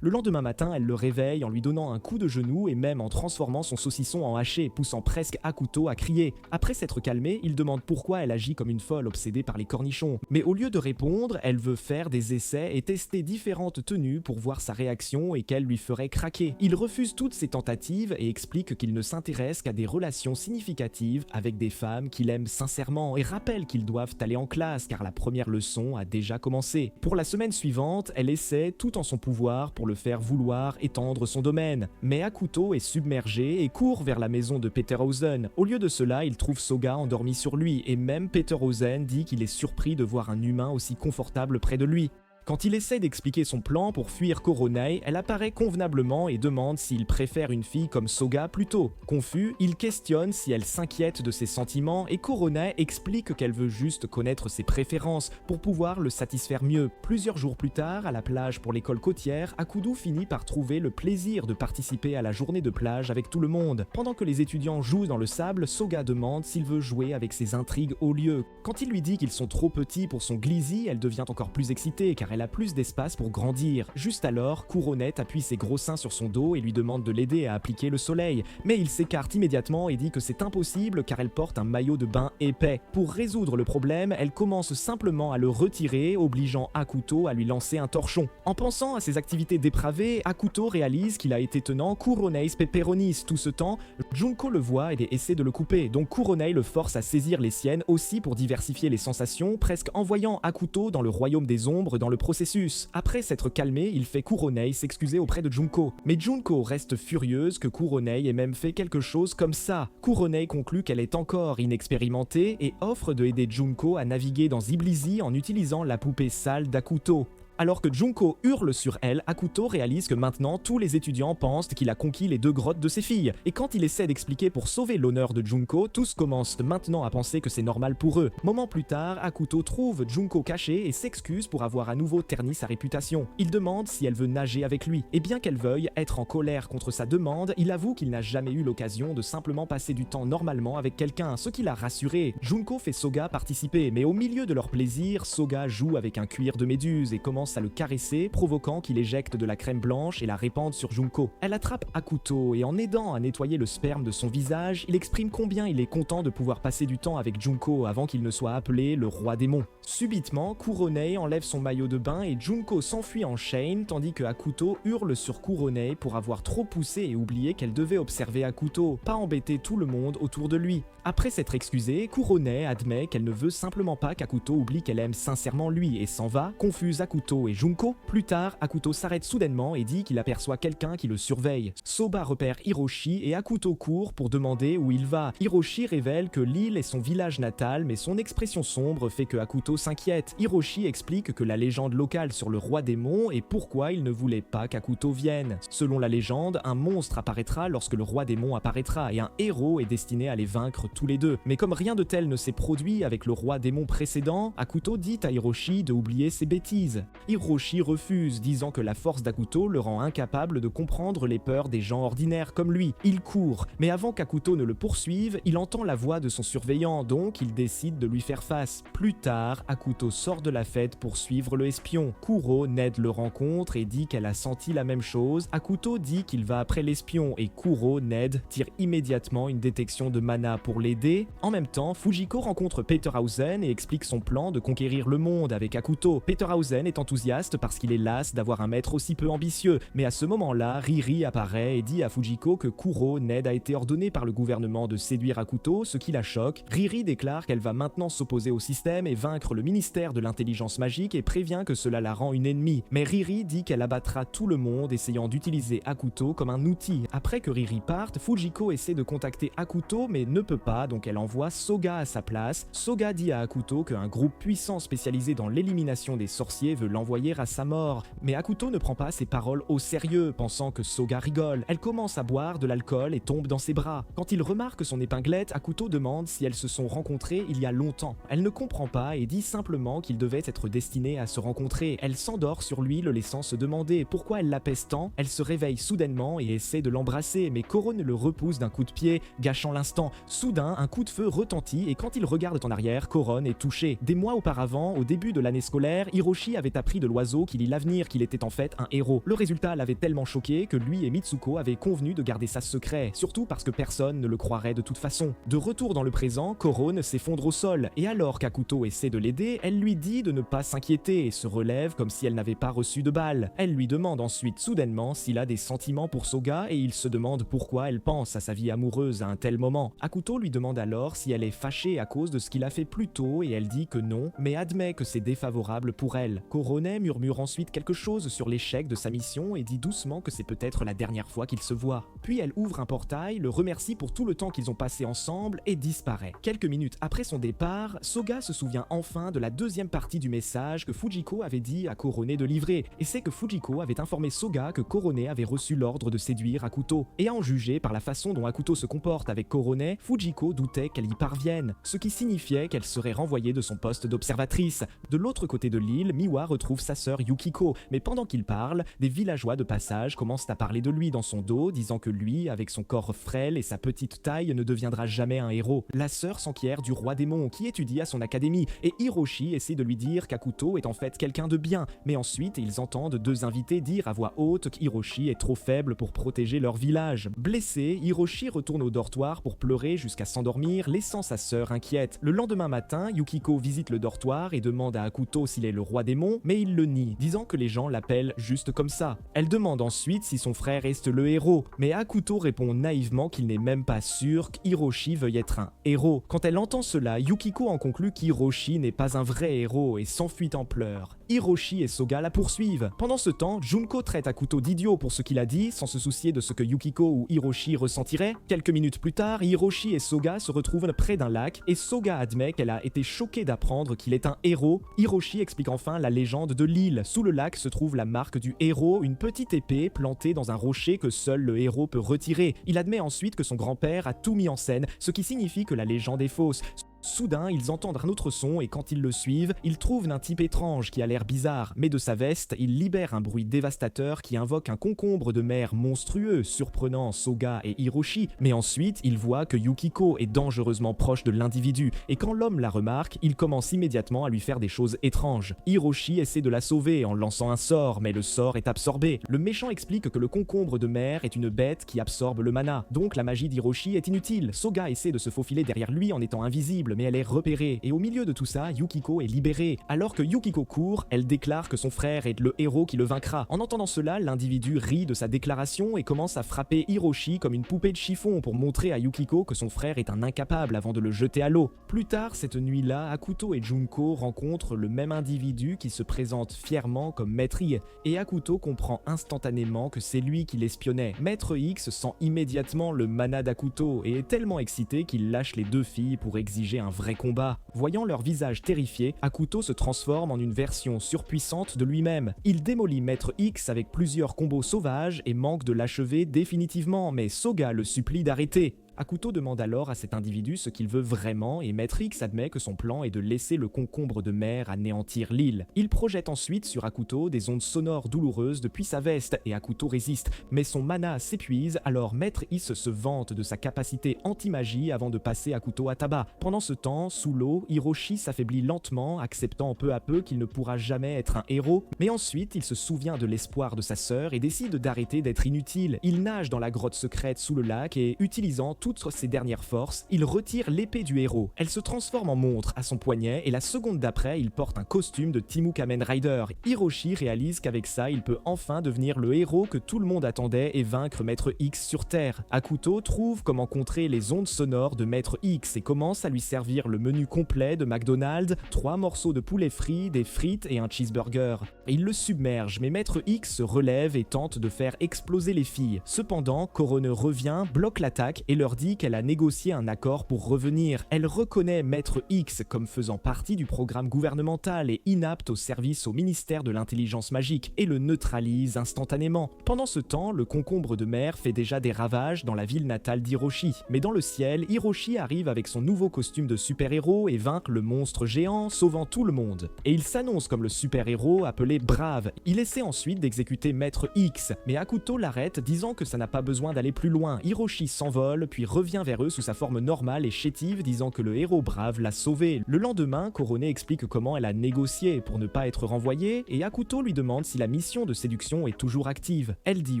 Le lendemain matin, elle le réveille en lui donnant un coup de genou et même en transformant son saucisson en haché, poussant presque Akuto à crier. Après s'être calmée, il demande pourquoi elle agit comme une folle obsédée par les cornichons. Mais au lieu de répondre, elle veut faire des essais et tester différentes tenues pour voir sa réaction et qu'elle lui ferait craquer. Il refuse toutes ses tentatives et explique qu'il ne s'intéresse qu'à des relations significatives avec des femmes qu'il aime sincèrement et rappelle qu'ils doivent aller en classe car la première leçon a déjà commencé. Pour la semaine suivante, elle essaie tout en son pouvoir pour le faire vouloir étendre son domaine. Mais Akuto est submergé et court vers la maison de Peterhausen. Au lieu de cela, il trouve Soga endormi sur lui et même Peterhausen dit qu'il est surpris de voir un humain aussi confortable près de lui. Quand il essaie d'expliquer son plan pour fuir Kuronai, elle apparaît convenablement et demande s'il préfère une fille comme Soga plutôt. Confus, il questionne si elle s'inquiète de ses sentiments et Kuronai explique qu'elle veut juste connaître ses préférences pour pouvoir le satisfaire mieux. Plusieurs jours plus tard, à la plage pour l'école côtière, Akudo finit par trouver le plaisir de participer à la journée de plage avec tout le monde. Pendant que les étudiants jouent dans le sable, Soga demande s'il veut jouer avec ses intrigues au lieu. Quand il lui dit qu'ils sont trop petits pour son glizzy, elle devient encore plus excitée car elle a plus d'espace pour grandir. Juste alors, Kuronet appuie ses gros seins sur son dos et lui demande de l'aider à appliquer le soleil. Mais il s'écarte immédiatement et dit que c'est impossible car elle porte un maillot de bain épais. Pour résoudre le problème, elle commence simplement à le retirer, obligeant Akuto à lui lancer un torchon. En pensant à ses activités dépravées, Akuto réalise qu'il a été tenant Kuroneis Pepperonis tout ce temps. Junko le voit et essaie de le couper, donc Kuronei le force à saisir les siennes aussi pour diversifier les sensations, presque envoyant Akuto dans le royaume des ombres dans le processus. Après s'être calmé, il fait Kuronei s'excuser auprès de Junko. Mais Junko reste furieuse que Kuronei ait même fait quelque chose comme ça. Kuronei conclut qu'elle est encore inexpérimentée et offre de aider Junko à naviguer dans Iblizi en utilisant la poupée sale d'Akuto. Alors que Junko hurle sur elle, Akuto réalise que maintenant tous les étudiants pensent qu'il a conquis les 2 grottes de ses filles. Et quand il essaie d'expliquer pour sauver l'honneur de Junko, tous commencent maintenant à penser que c'est normal pour eux. Moment plus tard, Akuto trouve Junko cachée et s'excuse pour avoir à nouveau terni sa réputation. Il demande si elle veut nager avec lui. Et bien qu'elle veuille être en colère contre sa demande, il avoue qu'il n'a jamais eu l'occasion de simplement passer du temps normalement avec quelqu'un, ce qui l'a rassuré. Junko fait Soga participer, mais au milieu de leur plaisir, Soga joue avec un cuir de méduse et commence à le caresser, provoquant qu'il éjecte de la crème blanche et la répande sur Junko. Elle attrape Akuto et en aidant à nettoyer le sperme de son visage, il exprime combien il est content de pouvoir passer du temps avec Junko avant qu'il ne soit appelé le roi démon. Subitement, Kuronei enlève son maillot de bain et Junko s'enfuit en chaîne tandis que Akuto hurle sur Kuronei pour avoir trop poussé et oublié qu'elle devait observer Akuto, pas embêter tout le monde autour de lui. Après s'être excusée, Kuronei admet qu'elle ne veut simplement pas qu'Akuto oublie qu'elle aime sincèrement lui et s'en va, confuse Akuto et Junko. Plus tard, Akuto s'arrête soudainement et dit qu'il aperçoit quelqu'un qui le surveille. Soba repère Hiroshi et Akuto court pour demander où il va. Hiroshi révèle que l'île est son village natal, mais son expression sombre fait que Akuto s'inquiète. Hiroshi explique que la légende locale sur le roi démon et pourquoi il ne voulait pas qu'Akuto vienne. Selon la légende, un monstre apparaîtra lorsque le roi démon apparaîtra et un héros est destiné à les vaincre tous les deux. Mais comme rien de tel ne s'est produit avec le roi démon précédent, Akuto dit à Hiroshi de oublier ses bêtises. Hiroshi refuse, disant que la force d'Akuto le rend incapable de comprendre les peurs des gens ordinaires comme lui. Il court, mais avant qu'Akuto ne le poursuive, il entend la voix de son surveillant, donc il décide de lui faire face. Plus tard, Akuto sort de la fête pour suivre le espion. Kuro, Ned le rencontre et dit qu'elle a senti la même chose. Akuto dit qu'il va après l'espion et Kuro, Ned, tire immédiatement une détection de mana pour l'aider. En même temps, Fujiko rencontre Peterhausen et explique son plan de conquérir le monde avec Akuto. Peterhausen est enthousiaste parce qu'il est las d'avoir un maître aussi peu ambitieux, mais à ce moment-là, Riri apparaît et dit à Fujiko que Kuro, Ned a été ordonné par le gouvernement de séduire Akuto, ce qui la choque. Riri déclare qu'elle va maintenant s'opposer au système et vaincre le ministère de l'intelligence magique et prévient que cela la rend une ennemie. Mais Riri dit qu'elle abattra tout le monde essayant d'utiliser Akuto comme un outil. Après que Riri parte, Fujiko essaie de contacter Akuto mais ne peut pas, donc elle envoie Soga à sa place. Soga dit à Akuto qu'un groupe puissant spécialisé dans l'élimination des sorciers veut l'envoyer l'envoyer à sa mort. Mais Akuto ne prend pas ses paroles au sérieux, pensant que Soga rigole. Elle commence à boire de l'alcool et tombe dans ses bras. Quand il remarque son épinglette, Akuto demande si elles se sont rencontrées il y a longtemps. Elle ne comprend pas et dit simplement qu'ils devaient être destinés à se rencontrer. Elle s'endort sur lui, le laissant se demander pourquoi elle l'apaise tant. Elle se réveille soudainement et essaie de l'embrasser, mais Korone le repousse d'un coup de pied, gâchant l'instant. Soudain, un coup de feu retentit et quand il regarde en arrière, Korone est touché. Des mois auparavant, au début de l'année scolaire, Hiroshi avait appris de l'oiseau qui lit l'avenir qu'il était en fait un héros. Le résultat l'avait tellement choqué que lui et Mitsuko avaient convenu de garder ça secret, surtout parce que personne ne le croirait de toute façon. De retour dans le présent, Korone s'effondre au sol, et alors qu'Akuto essaie de l'aider, elle lui dit de ne pas s'inquiéter et se relève comme si elle n'avait pas reçu de balle. Elle lui demande ensuite soudainement s'il a des sentiments pour Soga et il se demande pourquoi elle pense à sa vie amoureuse à un tel moment. Akuto lui demande alors si elle est fâchée à cause de ce qu'il a fait plus tôt et elle dit que non, mais admet que c'est défavorable pour elle. Korone murmure ensuite quelque chose sur l'échec de sa mission et dit doucement que c'est peut-être la dernière fois qu'ils se voient. Puis elle ouvre un portail, le remercie pour tout le temps qu'ils ont passé ensemble et disparaît. Quelques minutes après son départ, Soga se souvient enfin de la deuxième partie du message que Fujiko avait dit à Korone de livrer, et c'est que Fujiko avait informé Soga que Korone avait reçu l'ordre de séduire Akuto. Et à en juger par la façon dont Akuto se comporte avec Korone, Fujiko doutait qu'elle y parvienne, ce qui signifiait qu'elle serait renvoyée de son poste d'observatrice. De l'autre côté de l'île, Miwa retrouve sa sœur Yukiko, mais pendant qu'il parle, des villageois de passage commencent à parler de lui dans son dos, disant que lui, avec son corps frêle et sa petite taille, ne deviendra jamais un héros. La sœur s'enquiert du roi démon qui étudie à son académie, et Hiroshi essaie de lui dire qu'Akuto est en fait quelqu'un de bien, mais ensuite ils entendent deux invités dire à voix haute qu'Hiroshi est trop faible pour protéger leur village. Blessé, Hiroshi retourne au dortoir pour pleurer jusqu'à s'endormir, laissant sa sœur inquiète. Le lendemain matin, Yukiko visite le dortoir et demande à Akuto s'il est le roi démon, mais il le nie, disant que les gens l'appellent juste comme ça. Elle demande ensuite si son frère reste le héros, mais Akuto répond naïvement qu'il n'est même pas sûr qu'Hiroshi veuille être un héros. Quand elle entend cela, Yukiko en conclut qu'Hiroshi n'est pas un vrai héros et s'enfuit en pleurs. Hiroshi et Soga la poursuivent. Pendant ce temps, Junko traite Akuto d'idiot pour ce qu'il a dit, sans se soucier de ce que Yukiko ou Hiroshi ressentiraient. Quelques minutes plus tard, Hiroshi et Soga se retrouvent près d'un lac et Soga admet qu'elle a été choquée d'apprendre qu'il est un héros. Hiroshi explique enfin la légende de l'île. Sous le lac se trouve la marque du héros, une petite épée plantée dans un rocher que seul le héros peut retirer. Il admet ensuite que son grand-père a tout mis en scène, ce qui signifie que la légende est fausse. Soudain, ils entendent un autre son et quand ils le suivent, ils trouvent un type étrange qui a l'air bizarre, mais de sa veste, il libère un bruit dévastateur qui invoque un concombre de mer monstrueux, surprenant Soga et Hiroshi, mais ensuite, ils voient que Yukiko est dangereusement proche de l'individu, et quand l'homme la remarque, il commence immédiatement à lui faire des choses étranges. Hiroshi essaie de la sauver en lançant un sort, mais le sort est absorbé. Le méchant explique que le concombre de mer est une bête qui absorbe le mana, donc la magie d'Hiroshi est inutile. Soga essaie de se faufiler derrière lui en étant invisible, mais elle est repérée, et au milieu de tout ça, Yukiko est libérée. Alors que Yukiko court, elle déclare que son frère est le héros qui le vaincra. En entendant cela, l'individu rit de sa déclaration et commence à frapper Hiroshi comme une poupée de chiffon pour montrer à Yukiko que son frère est un incapable avant de le jeter à l'eau. Plus tard, cette nuit-là, Akuto et Junko rencontrent le même individu qui se présente fièrement comme Maître I, et Akuto comprend instantanément que c'est lui qui l'espionnait. Maître X sent immédiatement le mana d'Akuto et est tellement excité qu'il lâche les deux filles pour exiger un vrai combat. Voyant leur visage terrifiés, Akuto se transforme en une version surpuissante de lui-même. Il démolit Maître X avec plusieurs combos sauvages et manque de l'achever définitivement, mais Soga le supplie d'arrêter. Akuto demande alors à cet individu ce qu'il veut vraiment et Maître X admet que son plan est de laisser le concombre de mer anéantir l'île. Il projette ensuite sur Akuto des ondes sonores douloureuses depuis sa veste et Akuto résiste, mais son mana s'épuise alors Maître X se vante de sa capacité anti-magie avant de passer Akuto à tabac. Pendant ce temps, sous l'eau, Hiroshi s'affaiblit lentement, acceptant peu à peu qu'il ne pourra jamais être un héros, mais ensuite il se souvient de l'espoir de sa sœur et décide d'arrêter d'être inutile. Il nage dans la grotte secrète sous le lac et, utilisant toutes ses dernières forces, il retire l'épée du héros. Elle se transforme en montre à son poignet et la seconde d'après, il porte un costume de Timu Kamen Rider. Hiroshi réalise qu'avec ça, il peut enfin devenir le héros que tout le monde attendait et vaincre Maître X sur Terre. Akuto trouve comment contrer les ondes sonores de Maître X et commence à lui servir le menu complet de McDonald's, 3 morceaux de poulet frit, des frites et un cheeseburger. Il le submerge, mais Maître X se relève et tente de faire exploser les filles. Cependant, Korone revient, bloque l'attaque et leur alors dit qu'elle a négocié un accord pour revenir. Elle reconnaît Maître X comme faisant partie du programme gouvernemental et inapte au service au ministère de l'intelligence magique et le neutralise instantanément. Pendant ce temps, le concombre de mer fait déjà des ravages dans la ville natale d'Hiroshi. Mais dans le ciel, Hiroshi arrive avec son nouveau costume de super-héros et vaincre le monstre géant, sauvant tout le monde. Et il s'annonce comme le super-héros appelé Brave. Il essaie ensuite d'exécuter Maître X, mais Akuto l'arrête disant que ça n'a pas besoin d'aller plus loin. Hiroshi s'envole, puis revient vers eux sous sa forme normale et chétive, disant que le héros Brave l'a sauvé. Le lendemain, Korone explique comment elle a négocié pour ne pas être renvoyée, et Akuto lui demande si la mission de séduction est toujours active. Elle dit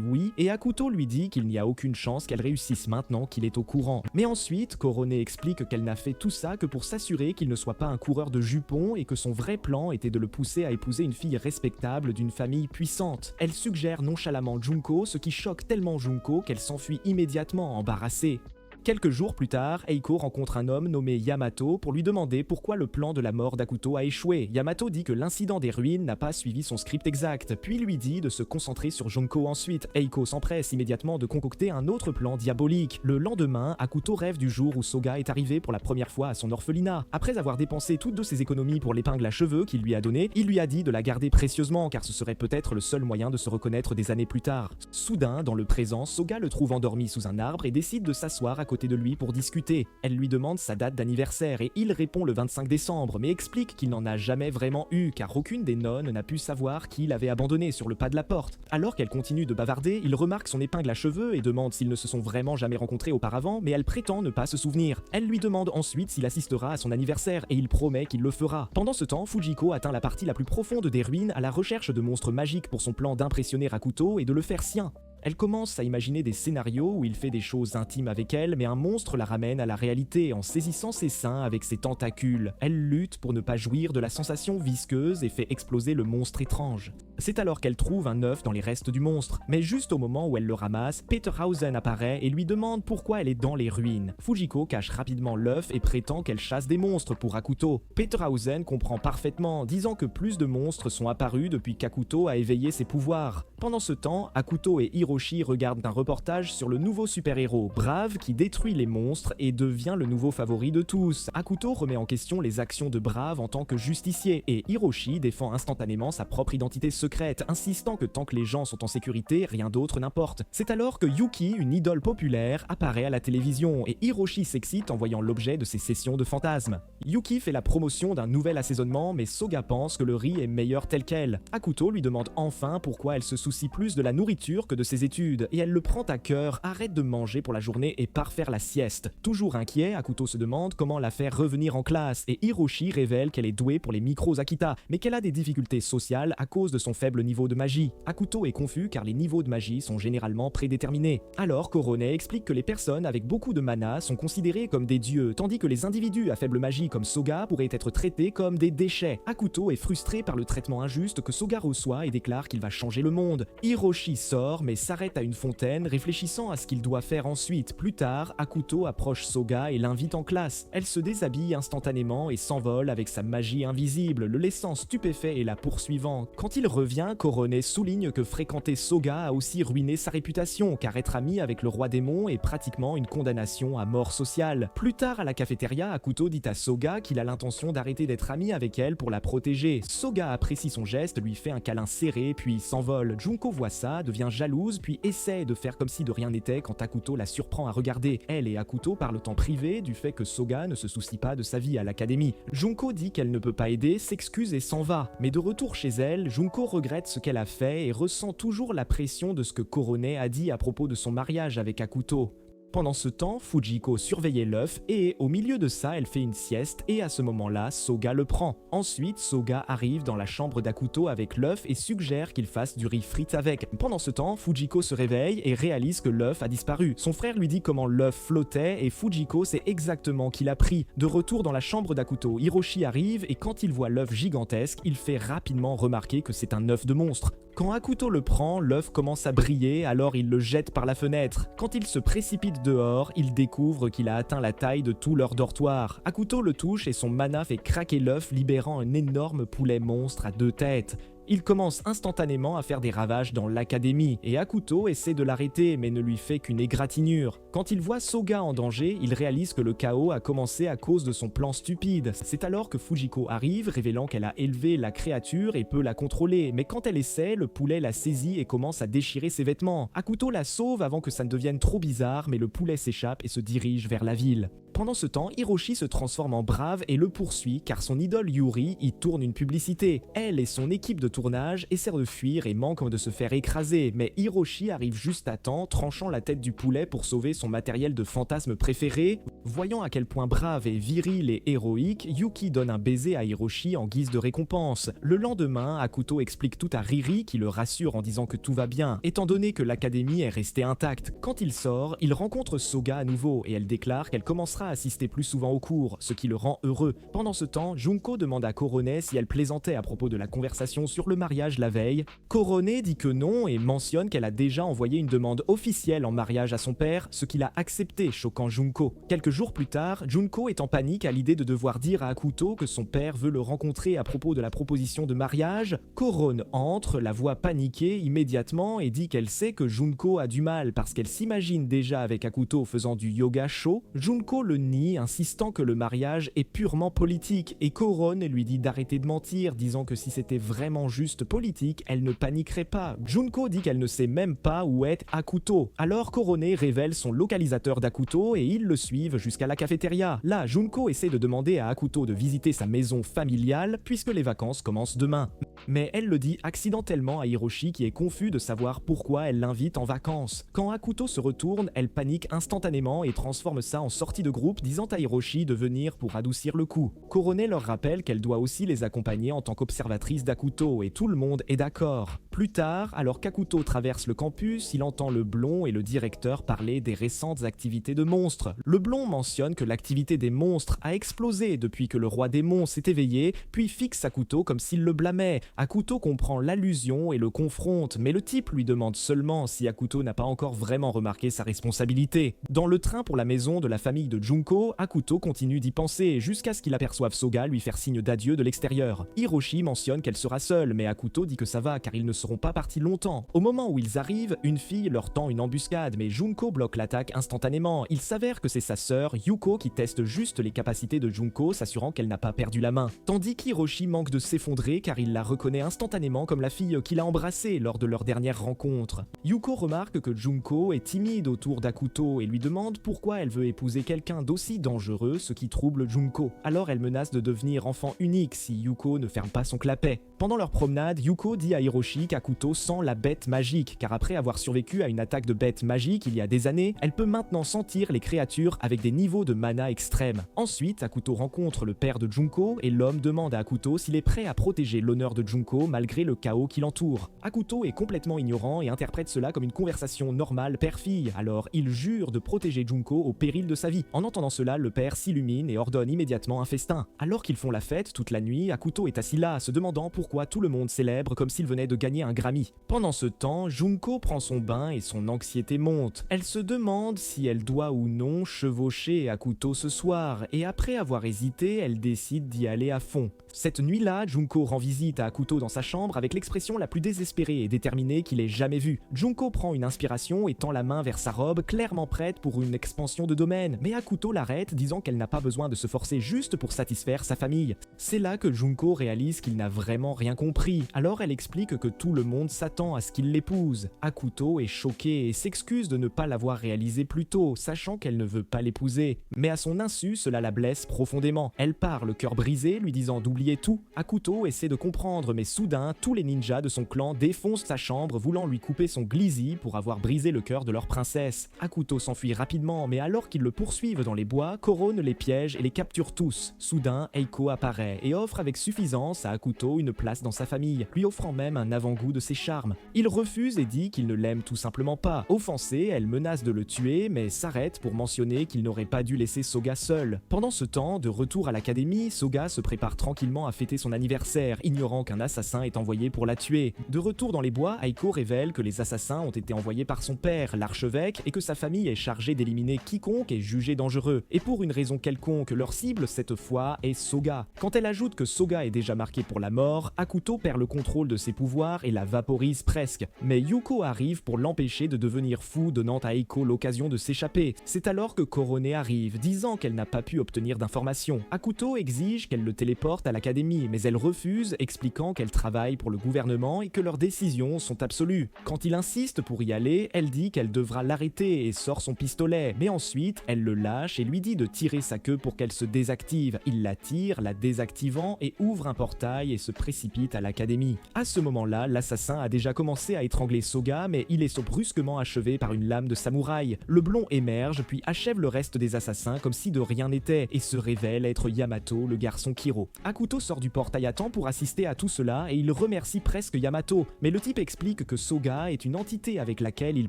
oui, et Akuto lui dit qu'il n'y a aucune chance qu'elle réussisse maintenant qu'il est au courant. Mais ensuite, Korone explique qu'elle n'a fait tout ça que pour s'assurer qu'il ne soit pas un coureur de jupons et que son vrai plan était de le pousser à épouser une fille respectable d'une famille puissante. Elle suggère nonchalamment Junko, ce qui choque tellement Junko qu'elle s'enfuit immédiatement embarrassée. Quelques jours plus tard, Eiko rencontre un homme nommé Yamato pour lui demander pourquoi le plan de la mort d'Akuto a échoué. Yamato dit que l'incident des ruines n'a pas suivi son script exact, puis lui dit de se concentrer sur Junko ensuite. Eiko s'empresse immédiatement de concocter un autre plan diabolique. Le lendemain, Akuto rêve du jour où Soga est arrivé pour la première fois à son orphelinat. Après avoir dépensé toutes de ses économies pour l'épingle à cheveux qu'il lui a donnée, il lui a dit de la garder précieusement car ce serait peut-être le seul moyen de se reconnaître des années plus tard. Soudain, dans le présent, Soga le trouve endormi sous un arbre et décide de s'asseoir à côté de lui pour discuter. Elle lui demande sa date d'anniversaire et il répond le 25 décembre, mais explique qu'il n'en a jamais vraiment eu car aucune des nonnes n'a pu savoir qui l'avait abandonné sur le pas de la porte. Alors qu'elle continue de bavarder, il remarque son épingle à cheveux et demande s'ils ne se sont vraiment jamais rencontrés auparavant, mais elle prétend ne pas se souvenir. Elle lui demande ensuite s'il assistera à son anniversaire et il promet qu'il le fera. Pendant ce temps, Fujiko atteint la partie la plus profonde des ruines à la recherche de monstres magiques pour son plan d'impressionner Akuto et de le faire sien. Elle commence à imaginer des scénarios où il fait des choses intimes avec elle, mais un monstre la ramène à la réalité en saisissant ses seins avec ses tentacules. Elle lutte pour ne pas jouir de la sensation visqueuse et fait exploser le monstre étrange. C'est alors qu'elle trouve un œuf dans les restes du monstre, mais juste au moment où elle le ramasse, Peterhausen apparaît et lui demande pourquoi elle est dans les ruines. Fujiko cache rapidement l'œuf et prétend qu'elle chasse des monstres pour Akuto. Peterhausen comprend parfaitement, disant que plus de monstres sont apparus depuis qu'Akuto a éveillé ses pouvoirs. Pendant ce temps, Akuto et Hiroshi regardent un reportage sur le nouveau super-héros, Brave, qui détruit les monstres et devient le nouveau favori de tous. Akuto remet en question les actions de Brave en tant que justicier, et Hiroshi défend instantanément sa propre identité secrète, insistant que tant que les gens sont en sécurité, rien d'autre n'importe. C'est alors que Yuki, une idole populaire, apparaît à la télévision, et Hiroshi s'excite en voyant l'objet de ses sessions de fantasmes. Yuki fait la promotion d'un nouvel assaisonnement, mais Soga pense que le riz est meilleur tel quel. Akuto lui demande enfin pourquoi elle se soucie plus de la nourriture que de ses études, et elle le prend à cœur, arrête de manger pour la journée et part faire la sieste. Toujours inquiet, Akuto se demande comment la faire revenir en classe, et Hiroshi révèle qu'elle est douée pour les micros Akita, mais qu'elle a des difficultés sociales à cause de son faible niveau de magie. Akuto est confus car les niveaux de magie sont généralement prédéterminés. Alors Korone explique que les personnes avec beaucoup de mana sont considérées comme des dieux, tandis que les individus à faible magie comme Soga pourraient être traités comme des déchets. Akuto est frustré par le traitement injuste que Soga reçoit et déclare qu'il va changer le monde. Hiroshi sort mais s'arrête à une fontaine, réfléchissant à ce qu'il doit faire ensuite. Plus tard, Akuto approche Soga et l'invite en classe. Elle se déshabille instantanément et s'envole avec sa magie invisible, le laissant stupéfait et la poursuivant. Quand il revient, Korone souligne que fréquenter Soga a aussi ruiné sa réputation, car être ami avec le roi démon est pratiquement une condamnation à mort sociale. Plus tard à la cafétéria, Akuto dit à Soga qu'il a l'intention d'arrêter d'être ami avec elle pour la protéger. Soga apprécie son geste, lui fait un câlin serré, puis s'envole. Junko voit ça, devient jalouse, puis essaie de faire comme si de rien n'était quand Akuto la surprend à regarder. Elle et Akuto parlent en privé du fait que Soga ne se soucie pas de sa vie à l'académie. Junko dit qu'elle ne peut pas aider, s'excuse et s'en va. Mais de retour chez elle, Junko regrette ce qu'elle a fait et ressent toujours la pression de ce que Korone a dit à propos de son mariage avec Akuto. Pendant ce temps, Fujiko surveillait l'œuf et, au milieu de ça, elle fait une sieste et à ce moment-là, Soga le prend. Ensuite, Soga arrive dans la chambre d'Akuto avec l'œuf et suggère qu'il fasse du riz frites avec. Pendant ce temps, Fujiko se réveille et réalise que l'œuf a disparu. Son frère lui dit comment l'œuf flottait et Fujiko sait exactement qui l'a pris. De retour dans la chambre d'Akuto, Hiroshi arrive et quand il voit l'œuf gigantesque, il fait rapidement remarquer que c'est un œuf de monstre. Quand Akuto le prend, l'œuf commence à briller, alors il le jette par la fenêtre. Quand il se précipite dehors, il découvre qu'il a atteint la taille de tout leur dortoir. Akuto le touche et son mana fait craquer l'œuf, libérant un énorme poulet monstre à 2 têtes. Il commence instantanément à faire des ravages dans l'académie, et Akuto essaie de l'arrêter mais ne lui fait qu'une égratignure. Quand il voit Soga en danger, il réalise que le chaos a commencé à cause de son plan stupide. C'est alors que Fujiko arrive, révélant qu'elle a élevé la créature et peut la contrôler, mais quand elle essaie, le poulet la saisit et commence à déchirer ses vêtements. Akuto la sauve avant que ça ne devienne trop bizarre, mais le poulet s'échappe et se dirige vers la ville. Pendant ce temps, Hiroshi se transforme en brave et le poursuit car son idole Yuri y tourne une publicité. Elle et son équipe de tournage essaient de fuir et manquent de se faire écraser, mais Hiroshi arrive juste à temps, tranchant la tête du poulet pour sauver son matériel de fantasme préféré. Voyant à quel point brave et viril et héroïque, Yuki donne un baiser à Hiroshi en guise de récompense. Le lendemain, Akuto explique tout à Riri qui le rassure en disant que tout va bien, étant donné que l'académie est restée intacte. Quand il sort, il rencontre Soga à nouveau et elle déclare qu'elle commencera à assister plus souvent aux cours, ce qui le rend heureux. Pendant ce temps, Junko demande à Korone si elle plaisantait à propos de la conversation sur le mariage la veille. Korone dit que non et mentionne qu'elle a déjà envoyé une demande officielle en mariage à son père, ce qu'il a accepté, choquant Junko. Quelques jours plus tard, Junko est en panique à l'idée de devoir dire à Akuto que son père veut le rencontrer à propos de la proposition de mariage. Korone entre, la voix paniquée immédiatement et dit qu'elle sait que Junko a du mal parce qu'elle s'imagine déjà avec Akuto faisant du yoga chaud. Junko le nie, insistant que le mariage est purement politique, et Korone lui dit d'arrêter de mentir, disant que si c'était vraiment juste politique, elle ne paniquerait pas. Junko dit qu'elle ne sait même pas où est Akuto. Alors Korone révèle son localisateur d'Akuto et ils le suivent jusqu'à la cafétéria. Là, Junko essaie de demander à Akuto de visiter sa maison familiale puisque les vacances commencent demain. Mais elle le dit accidentellement à Hiroshi qui est confus de savoir pourquoi elle l'invite en vacances. Quand Akuto se retourne, elle panique instantanément et transforme ça en sortie de groupe, disant à Hiroshi de venir pour adoucir le coup. Korone leur rappelle qu'elle doit aussi les accompagner en tant qu'observatrice d'Akuto et tout le monde est d'accord. Plus tard, alors qu'Akuto traverse le campus, il entend le blond et le directeur parler des récentes activités de monstres. Le blond mentionne que l'activité des monstres a explosé depuis que le roi démon s'est éveillé, puis fixe Akuto comme s'il le blâmait. Akuto comprend l'allusion et le confronte, mais le type lui demande seulement si Akuto n'a pas encore vraiment remarqué sa responsabilité. Dans le train pour la maison de la famille de Junko, Akuto continue d'y penser jusqu'à ce qu'il aperçoive Soga lui faire signe d'adieu de l'extérieur. Hiroshi mentionne qu'elle sera seule, mais Akuto dit que ça va car ils ne seront pas partis longtemps. Au moment où ils arrivent, une fille leur tend une embuscade, mais Junko bloque l'attaque instantanément. Il s'avère que c'est sa sœur, Yuko, qui teste juste les capacités de Junko, s'assurant qu'elle n'a pas perdu la main. Tandis qu'Hiroshi manque de s'effondrer car il la reconnaît instantanément comme la fille qu'il a embrassée lors de leur dernière rencontre. Yuko remarque que Junko est timide autour d'Akuto et lui demande pourquoi elle veut épouser quelqu'un d'aussi dangereux, ce qui trouble Junko. Alors elle menace de devenir enfant unique si Yuko ne ferme pas son clapet. Pendant leur promenade, Yuko dit à Hiroshi qu'Akuto sent la bête magique, car après avoir survécu à une attaque de bête magique il y a des années, elle peut maintenant sentir les créatures avec des niveaux de mana extrêmes. Ensuite, Akuto rencontre le père de Junko et l'homme demande à Akuto s'il est prêt à protéger l'honneur de Junko malgré le chaos qui l'entoure. Akuto est complètement ignorant et interprète cela comme une conversation normale père-fille, alors il jure de protéger Junko au péril de sa vie. En entendant cela, le père s'illumine et ordonne immédiatement un festin. Alors qu'ils font la fête toute la nuit, Akuto est assis là, se demandant pourquoi tout le monde célèbre comme s'il venait de gagner un Grammy. Pendant ce temps, Junko prend son bain et son anxiété monte. Elle se demande si elle doit ou non chevaucher Akuto ce soir, et après avoir hésité, elle décide d'y aller à fond. Cette nuit-là, Junko rend visite à Akuto dans sa chambre avec l'expression la plus désespérée et déterminée qu'il ait jamais vue. Junko prend une inspiration et tend la main vers sa robe, clairement prête pour une expansion de domaine, mais Akuto l'arrête, disant qu'elle n'a pas besoin de se forcer juste pour satisfaire sa famille. C'est là que Junko réalise qu'il n'a vraiment rien compris, alors elle explique que tout le monde s'attend à ce qu'il l'épouse. Akuto est choquée et s'excuse de ne pas l'avoir réalisé plus tôt, sachant qu'elle ne veut pas l'épouser. Mais à son insu, cela la blesse profondément. Elle part le cœur brisé, lui disant d'oublier tout. Akuto essaie de comprendre, mais soudain, tous les ninjas de son clan défoncent sa chambre, voulant lui couper son glizzy pour avoir brisé le cœur de leur princesse. Akuto s'enfuit rapidement, mais alors qu'ils le poursuivent dans les bois, Korone les piège et les capture tous. Soudain, Eiko apparaît et offre avec suffisance à Akuto une place dans sa famille, lui offrant même un avant-goût de ses charmes. Il refuse et dit qu'il ne l'aime tout simplement pas. Offensée, elle menace de le tuer, mais s'arrête pour mentionner qu'il n'aurait pas dû laisser Soga seul. Pendant ce temps, de retour à l'académie, Soga se prépare tranquillement tranquillement à fêter son anniversaire, ignorant qu'un assassin est envoyé pour la tuer. De retour dans les bois, Aiko révèle que les assassins ont été envoyés par son père, l'archevêque, et que sa famille est chargée d'éliminer quiconque est jugé dangereux. Et pour une raison quelconque, leur cible cette fois est Soga. Quand elle ajoute que Soga est déjà marqué pour la mort, Akuto perd le contrôle de ses pouvoirs et la vaporise presque. Mais Yuko arrive pour l'empêcher de devenir fou, donnant à Aiko l'occasion de s'échapper. C'est alors que Korone arrive, disant qu'elle n'a pas pu obtenir d'informations. Akuto exige qu'elle le téléporte à l'académie, mais elle refuse, expliquant qu'elle travaille pour le gouvernement et que leurs décisions sont absolues. Quand il insiste pour y aller, elle dit qu'elle devra l'arrêter et sort son pistolet, mais ensuite elle le lâche et lui dit de tirer sa queue pour qu'elle se désactive. Il la tire, la désactivant, et ouvre un portail et se précipite à l'académie. À ce moment-là, l'assassin a déjà commencé à étrangler Soga, mais il est brusquement achevé par une lame de samouraï. Le blond émerge, puis achève le reste des assassins comme si de rien n'était, et se révèle être Yamato, le garçon Kiro. Akuto sort du portail à temps pour assister à tout cela, et il remercie presque Yamato, mais le type explique que Soga est une entité avec laquelle il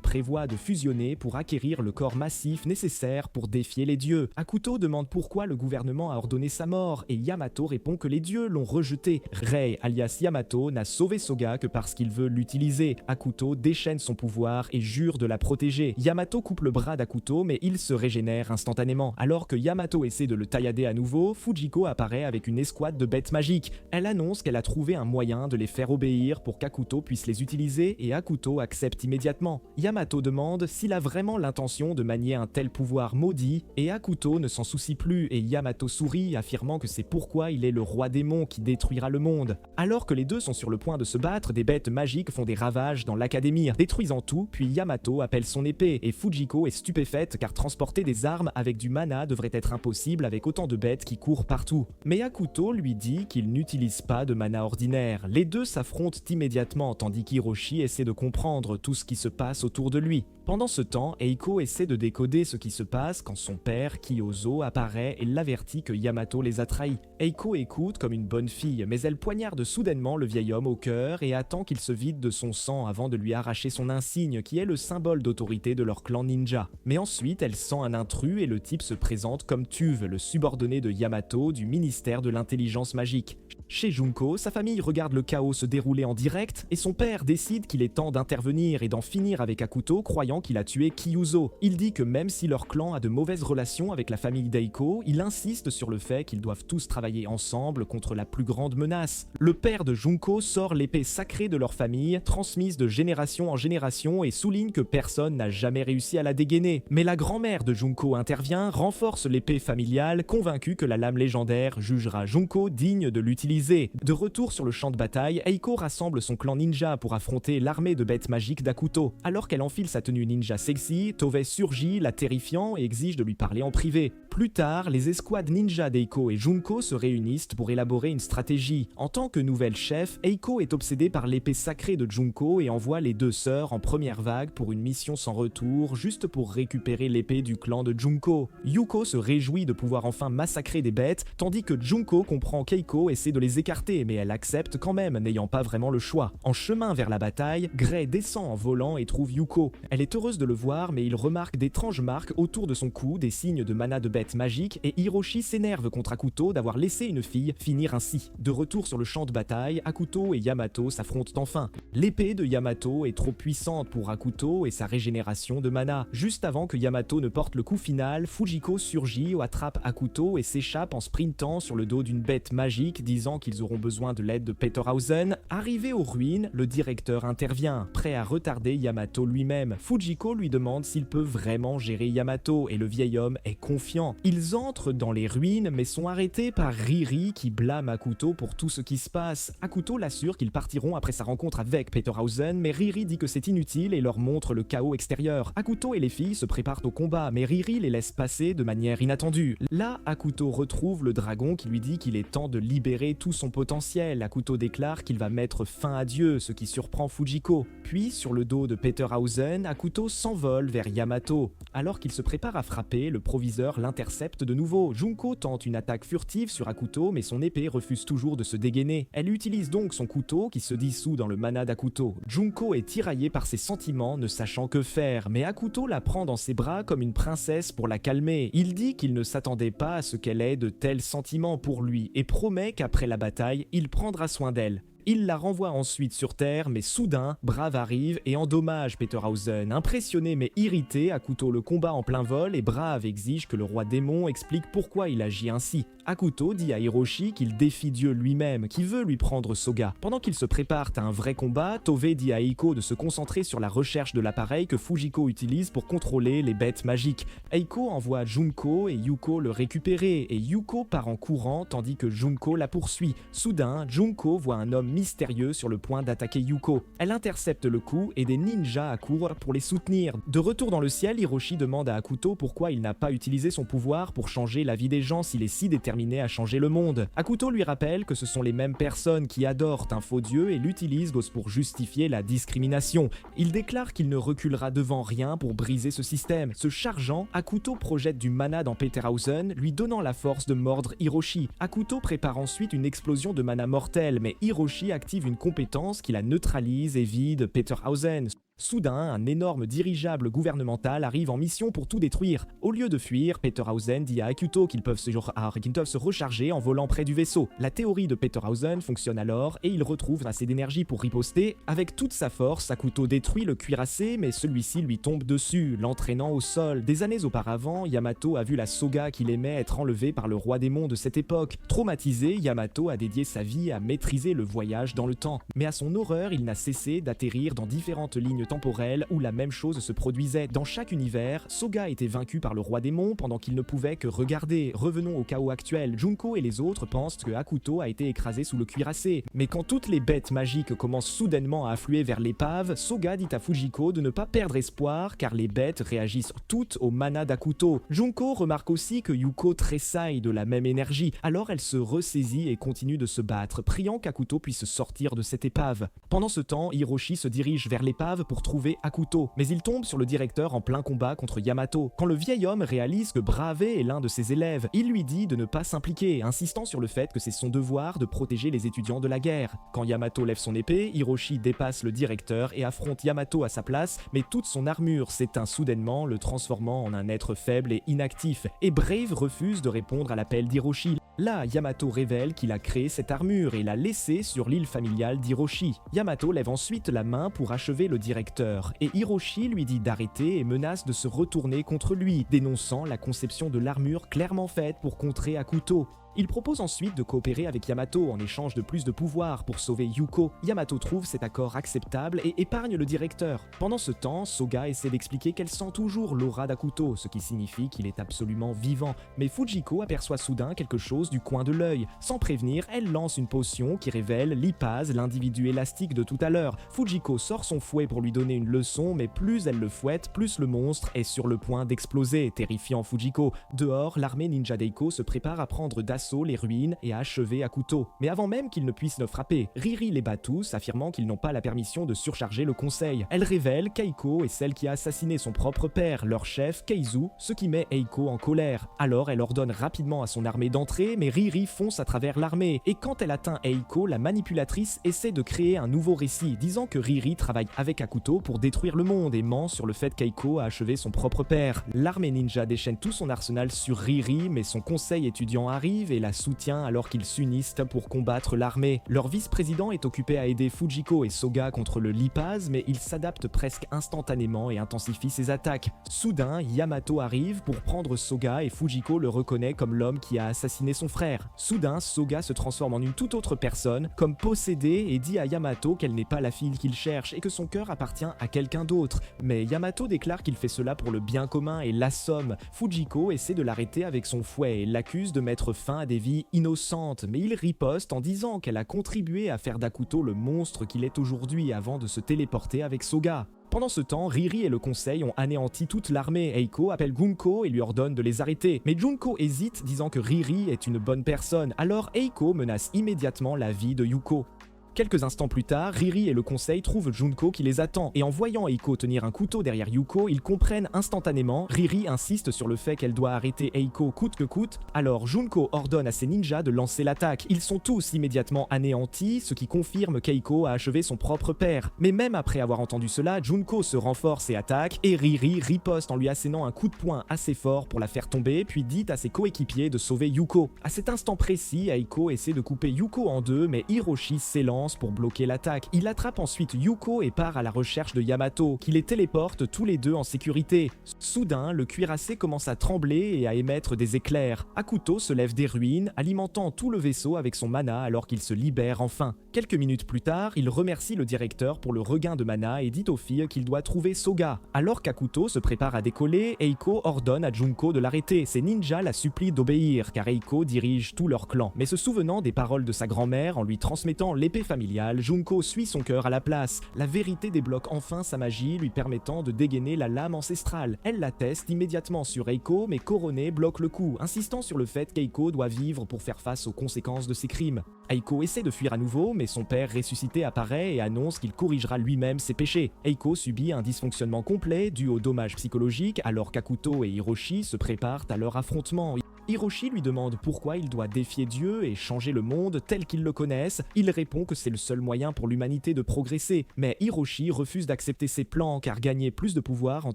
prévoit de fusionner pour acquérir le corps massif nécessaire pour défier les dieux. Akuto demande pourquoi le gouvernement a ordonné sa mort, et Yamato répond que les dieux l'ont rejeté. Rei, alias Yamato, n'a sauvé Soga que parce qu'il veut l'utiliser. Akuto déchaîne son pouvoir et jure de la protéger. Yamato coupe le bras d'Akuto, mais il se régénère instantanément. Alors que Yamato essaie de le taillader à nouveau, Fujiko apparaît avec une escouade de bêtes magiques. Elle annonce qu'elle a trouvé un moyen de les faire obéir pour qu'Akuto puisse les utiliser, et Akuto accepte immédiatement. Yamato demande s'il a vraiment l'intention de manier un tel pouvoir maudit, et Akuto ne s'en soucie plus, et Yamato sourit, affirmant que c'est pourquoi il est le roi démon qui détruira le monde. Alors que les deux sont sur le point de se battre, des bêtes magiques font des ravages dans l'académie, détruisant tout, puis Yamato appelle son épée, et Fujiko est stupéfaite car transporter des armes avec du mana devrait être impossible avec autant de bêtes qui courent partout. Mais Akuto lui dit qu'il n'utilise pas de mana ordinaire. Les deux s'affrontent immédiatement, tandis qu'Hiroshi essaie de comprendre tout ce qui se passe autour de lui. Pendant ce temps, Eiko essaie de décoder ce qui se passe quand son père, Kiyozo, apparaît et l'avertit que Yamato les a trahis. Eiko écoute comme une bonne fille, mais elle poignarde soudainement le vieil homme au cœur et attend qu'il se vide de son sang avant de lui arracher son insigne qui est le symbole d'autorité de leur clan ninja. Mais ensuite, elle sent un intrus et le type se présente comme Tuve, le subordonné de Yamato du ministère de l'intelligence magique. Chez Junko, sa famille regarde le chaos se dérouler en direct et son père décide qu'il est temps d'intervenir et d'en finir avec Akuto, croyant qu'il a tué Kyuzo. Il dit que même si leur clan a de mauvaises relations avec la famille d'Eiko, il insiste sur le fait qu'ils doivent tous travailler ensemble contre la plus grande menace. Le père de Junko sort l'épée sacrée de leur famille, transmise de génération en génération, et souligne que personne n'a jamais réussi à la dégainer. Mais la grand-mère de Junko intervient, renforce l'épée familiale, convaincue que la lame légendaire jugera Junko digne de l'utiliser. De retour sur le champ de bataille, Eiko rassemble son clan ninja pour affronter l'armée de bêtes magiques d'Akuto. Alors qu'elle enfile sa tenue ninja sexy, Tovei surgit, la terrifiant et exige de lui parler en privé. Plus tard, les escouades ninja d'Eiko et Junko se réunissent pour élaborer une stratégie. En tant que nouvelle chef, Eiko est obsédée par l'épée sacrée de Junko et envoie les deux sœurs en première vague pour une mission sans retour, juste pour récupérer l'épée du clan de Junko. Yuko se réjouit de pouvoir enfin massacrer des bêtes, tandis que Junko comprend qu'Eiko essaie de les écarter, mais elle accepte quand même, n'ayant pas vraiment le choix. En chemin vers la bataille, Gray descend en volant et trouve Yuko. Elle est heureuse de le voir, mais il remarque d'étranges marques autour de son cou, des signes de mana de bête magique, et Hiroshi s'énerve contre Akuto d'avoir laissé une fille finir ainsi. De retour sur le champ de bataille, Akuto et Yamato s'affrontent enfin. L'épée de Yamato est trop puissante pour Akuto et sa régénération de mana. Juste avant que Yamato ne porte le coup final, Fujiko surgit, attrape Akuto et s'échappe en sprintant sur le dos d'une bête magique, disant qu'ils auront besoin de l'aide de Peterhausen. Arrivé aux ruines, le directeur intervient, prêt à retarder Yamato lui-même. Fujiko lui demande s'il peut vraiment gérer Yamato et le vieil homme est confiant. Ils entrent dans les ruines mais sont arrêtés par Riri qui blâme Akuto pour tout ce qui se passe. Akuto l'assure qu'ils partiront après sa rencontre avec Peterhausen, mais Riri dit que c'est inutile et leur montre le chaos extérieur. Akuto et les filles se préparent au combat, mais Riri les laisse passer de manière inattendue. Là, Akuto retrouve le dragon qui lui dit qu'il est temps de libérer tout son potentiel. Akuto déclare qu'il va mettre fin à Dieu, ce qui surprend Fujiko. Puis, sur le dos de Peterhausen, Akuto s'envole vers Yamato. Alors qu'il se prépare à frapper, le proviseur l'intercepte de nouveau. Junko tente une attaque furtive sur Akuto, mais son épée refuse toujours de se dégainer. Elle utilise donc son couteau qui se dissout dans le mana d'Akuto. Junko est tiraillé par ses sentiments, ne sachant que faire, mais Akuto la prend dans ses bras comme une princesse pour la calmer. Il dit qu'il ne s'attendait pas à ce qu'elle ait de tels sentiments pour lui et promet qu'après la bataille, il prendra soin d'elle. Il la renvoie ensuite sur Terre, mais soudain, Brave arrive et endommage Peterhausen. Impressionné mais irrité, Akuto le combat en plein vol et Brave exige que le roi démon explique pourquoi il agit ainsi. Akuto dit à Hiroshi qu'il défie Dieu lui-même, qui veut lui prendre Soga. Pendant qu'ils se préparent à un vrai combat, Tove dit à Eiko de se concentrer sur la recherche de l'appareil que Fujiko utilise pour contrôler les bêtes magiques. Eiko envoie Junko et Yuko le récupérer, et Yuko part en courant tandis que Junko la poursuit. Soudain, Junko voit un homme mystérieux sur le point d'attaquer Yuko. Elle intercepte le coup et des ninjas accourent pour les soutenir. De retour dans le ciel, Hiroshi demande à Akuto pourquoi il n'a pas utilisé son pouvoir pour changer la vie des gens s'il est si déterminé à changer le monde. Akuto lui rappelle que ce sont les mêmes personnes qui adorent un faux dieu et l'utilisent pour justifier la discrimination. Il déclare qu'il ne reculera devant rien pour briser ce système. Se chargeant, Akuto projette du mana dans Peterhausen, lui donnant la force de mordre Hiroshi. Akuto prépare ensuite une explosion de mana mortelle, mais Hiroshi active une compétence qui la neutralise et vide Peterhausen. Soudain, un énorme dirigeable gouvernemental arrive en mission pour tout détruire. Au lieu de fuir, Peterhausen dit à Akuto qu'ils peuvent se recharger en volant près du vaisseau. La théorie de Peterhausen fonctionne alors et il retrouve assez d'énergie pour riposter. Avec toute sa force, Akuto détruit le cuirassé, mais celui-ci lui tombe dessus, l'entraînant au sol. Des années auparavant, Yamato a vu la Soga qu'il aimait être enlevée par le roi démon de cette époque. Traumatisé, Yamato a dédié sa vie à maîtriser le voyage dans le temps. Mais à son horreur, il n'a cessé d'atterrir dans différentes lignes temporelle où la même chose se produisait. Dans chaque univers, Soga était vaincu par le roi démon pendant qu'il ne pouvait que regarder. Revenons au chaos actuel. Junko et les autres pensent que Akuto a été écrasé sous le cuirassé. Mais quand toutes les bêtes magiques commencent soudainement à affluer vers l'épave, Soga dit à Fujiko de ne pas perdre espoir car les bêtes réagissent toutes au mana d'Akuto. Junko remarque aussi que Yuko tressaille de la même énergie. Alors elle se ressaisit et continue de se battre, priant qu'Akuto puisse sortir de cette épave. Pendant ce temps, Hiroshi se dirige vers l'épave pour trouver Akuto, mais il tombe sur le directeur en plein combat contre Yamato. Quand le vieil homme réalise que Brave est l'un de ses élèves, il lui dit de ne pas s'impliquer, insistant sur le fait que c'est son devoir de protéger les étudiants de la guerre. Quand Yamato lève son épée, Hiroshi dépasse le directeur et affronte Yamato à sa place, mais toute son armure s'éteint soudainement, le transformant en un être faible et inactif, et Brave refuse de répondre à l'appel d'Hiroshi. Là, Yamato révèle qu'il a créé cette armure et l'a laissée sur l'île familiale d'Hiroshi. Yamato lève ensuite la main pour achever le directeur, et Hiroshi lui dit d'arrêter et menace de se retourner contre lui, dénonçant la conception de l'armure clairement faite pour contrer Akuto. Il propose ensuite de coopérer avec Yamato en échange de plus de pouvoir pour sauver Yuko. Yamato trouve cet accord acceptable et épargne le directeur. Pendant ce temps, Soga essaie d'expliquer qu'elle sent toujours l'aura d'Akuto, ce qui signifie qu'il est absolument vivant. Mais Fujiko aperçoit soudain quelque chose du coin de l'œil. Sans prévenir, elle lance une potion qui révèle Lipaz, l'individu élastique de tout à l'heure. Fujiko sort son fouet pour lui donner une leçon, mais plus elle le fouette, plus le monstre est sur le point d'exploser, terrifiant Fujiko. Dehors, l'armée ninja d'Eiko se prépare à prendre d'assaut les ruines et à achever Akuto. Mais avant même qu'ils ne puissent le frapper, Riri les bat tous, affirmant qu'ils n'ont pas la permission de surcharger le conseil. Elle révèle qu'Eiko est celle qui a assassiné son propre père, leur chef Keizu, ce qui met Eiko en colère. Alors elle ordonne rapidement à son armée d'entrer, mais Riri fonce à travers l'armée, et quand elle atteint Eiko, la manipulatrice essaie de créer un nouveau récit, disant que Riri travaille avec Akuto pour détruire le monde et ment sur le fait qu'Eiko a achevé son propre père. L'armée ninja déchaîne tout son arsenal sur Riri, mais son conseil étudiant arrive et la soutient alors qu'ils s'unissent pour combattre l'armée. Leur vice-président est occupé à aider Fujiko et Soga contre le Lipaz, mais il s'adapte presque instantanément et intensifie ses attaques. Soudain, Yamato arrive pour prendre Soga et Fujiko le reconnaît comme l'homme qui a assassiné son frère. Soudain, Soga se transforme en une toute autre personne, comme possédée, et dit à Yamato qu'elle n'est pas la fille qu'il cherche et que son cœur appartient à quelqu'un d'autre. Mais Yamato déclare qu'il fait cela pour le bien commun et l'assomme. Fujiko essaie de l'arrêter avec son fouet et l'accuse de mettre fin à des vies innocentes, mais il riposte en disant qu'elle a contribué à faire d'Akuto le monstre qu'il est aujourd'hui avant de se téléporter avec Soga. Pendant ce temps, Riri et le conseil ont anéanti toute l'armée. Eiko appelle Junko et lui ordonne de les arrêter. Mais Junko hésite, disant que Riri est une bonne personne. Alors Eiko menace immédiatement la vie de Yuko. Quelques instants plus tard, Riri et le conseil trouvent Junko qui les attend, et en voyant Eiko tenir un couteau derrière Yuko, ils comprennent instantanément. Riri insiste sur le fait qu'elle doit arrêter Eiko coûte que coûte, alors Junko ordonne à ses ninjas de lancer l'attaque. Ils sont tous immédiatement anéantis, ce qui confirme qu'Eiko a achevé son propre père. Mais même après avoir entendu cela, Junko se renforce et attaque, et Riri riposte en lui assénant un coup de poing assez fort pour la faire tomber, puis dit à ses coéquipiers de sauver Yuko. À cet instant précis, Eiko essaie de couper Yuko en deux, mais Hiroshi s'élance pour bloquer l'attaque. Il attrape ensuite Yuko et part à la recherche de Yamato, qui les téléporte tous les deux en sécurité. Soudain, le cuirassé commence à trembler et à émettre des éclairs. Akuto se lève des ruines, alimentant tout le vaisseau avec son mana alors qu'il se libère enfin. Quelques minutes plus tard, il remercie le directeur pour le regain de mana et dit aux filles qu'il doit trouver Soga. Alors qu'Akuto se prépare à décoller, Eiko ordonne à Junko de l'arrêter. Ses ninjas la supplient d'obéir, car Eiko dirige tout leur clan. Mais se souvenant des paroles de sa grand-mère en lui transmettant l'épée familiale, Junko suit son cœur à la place. La vérité débloque enfin sa magie, lui permettant de dégainer la lame ancestrale. Elle la teste immédiatement sur Eiko, mais Korone bloque le coup, insistant sur le fait qu'Eiko doit vivre pour faire face aux conséquences de ses crimes. Eiko essaie de fuir à nouveau, mais son père ressuscité apparaît et annonce qu'il corrigera lui-même ses péchés. Eiko subit un dysfonctionnement complet dû aux dommages psychologiques, alors qu'Akuto et Hiroshi se préparent à leur affrontement. Hiroshi lui demande pourquoi il doit défier Dieu et changer le monde tel qu'ils le connaissent. Il répond que c'est le seul moyen pour l'humanité de progresser, mais Hiroshi refuse d'accepter ses plans car gagner plus de pouvoir en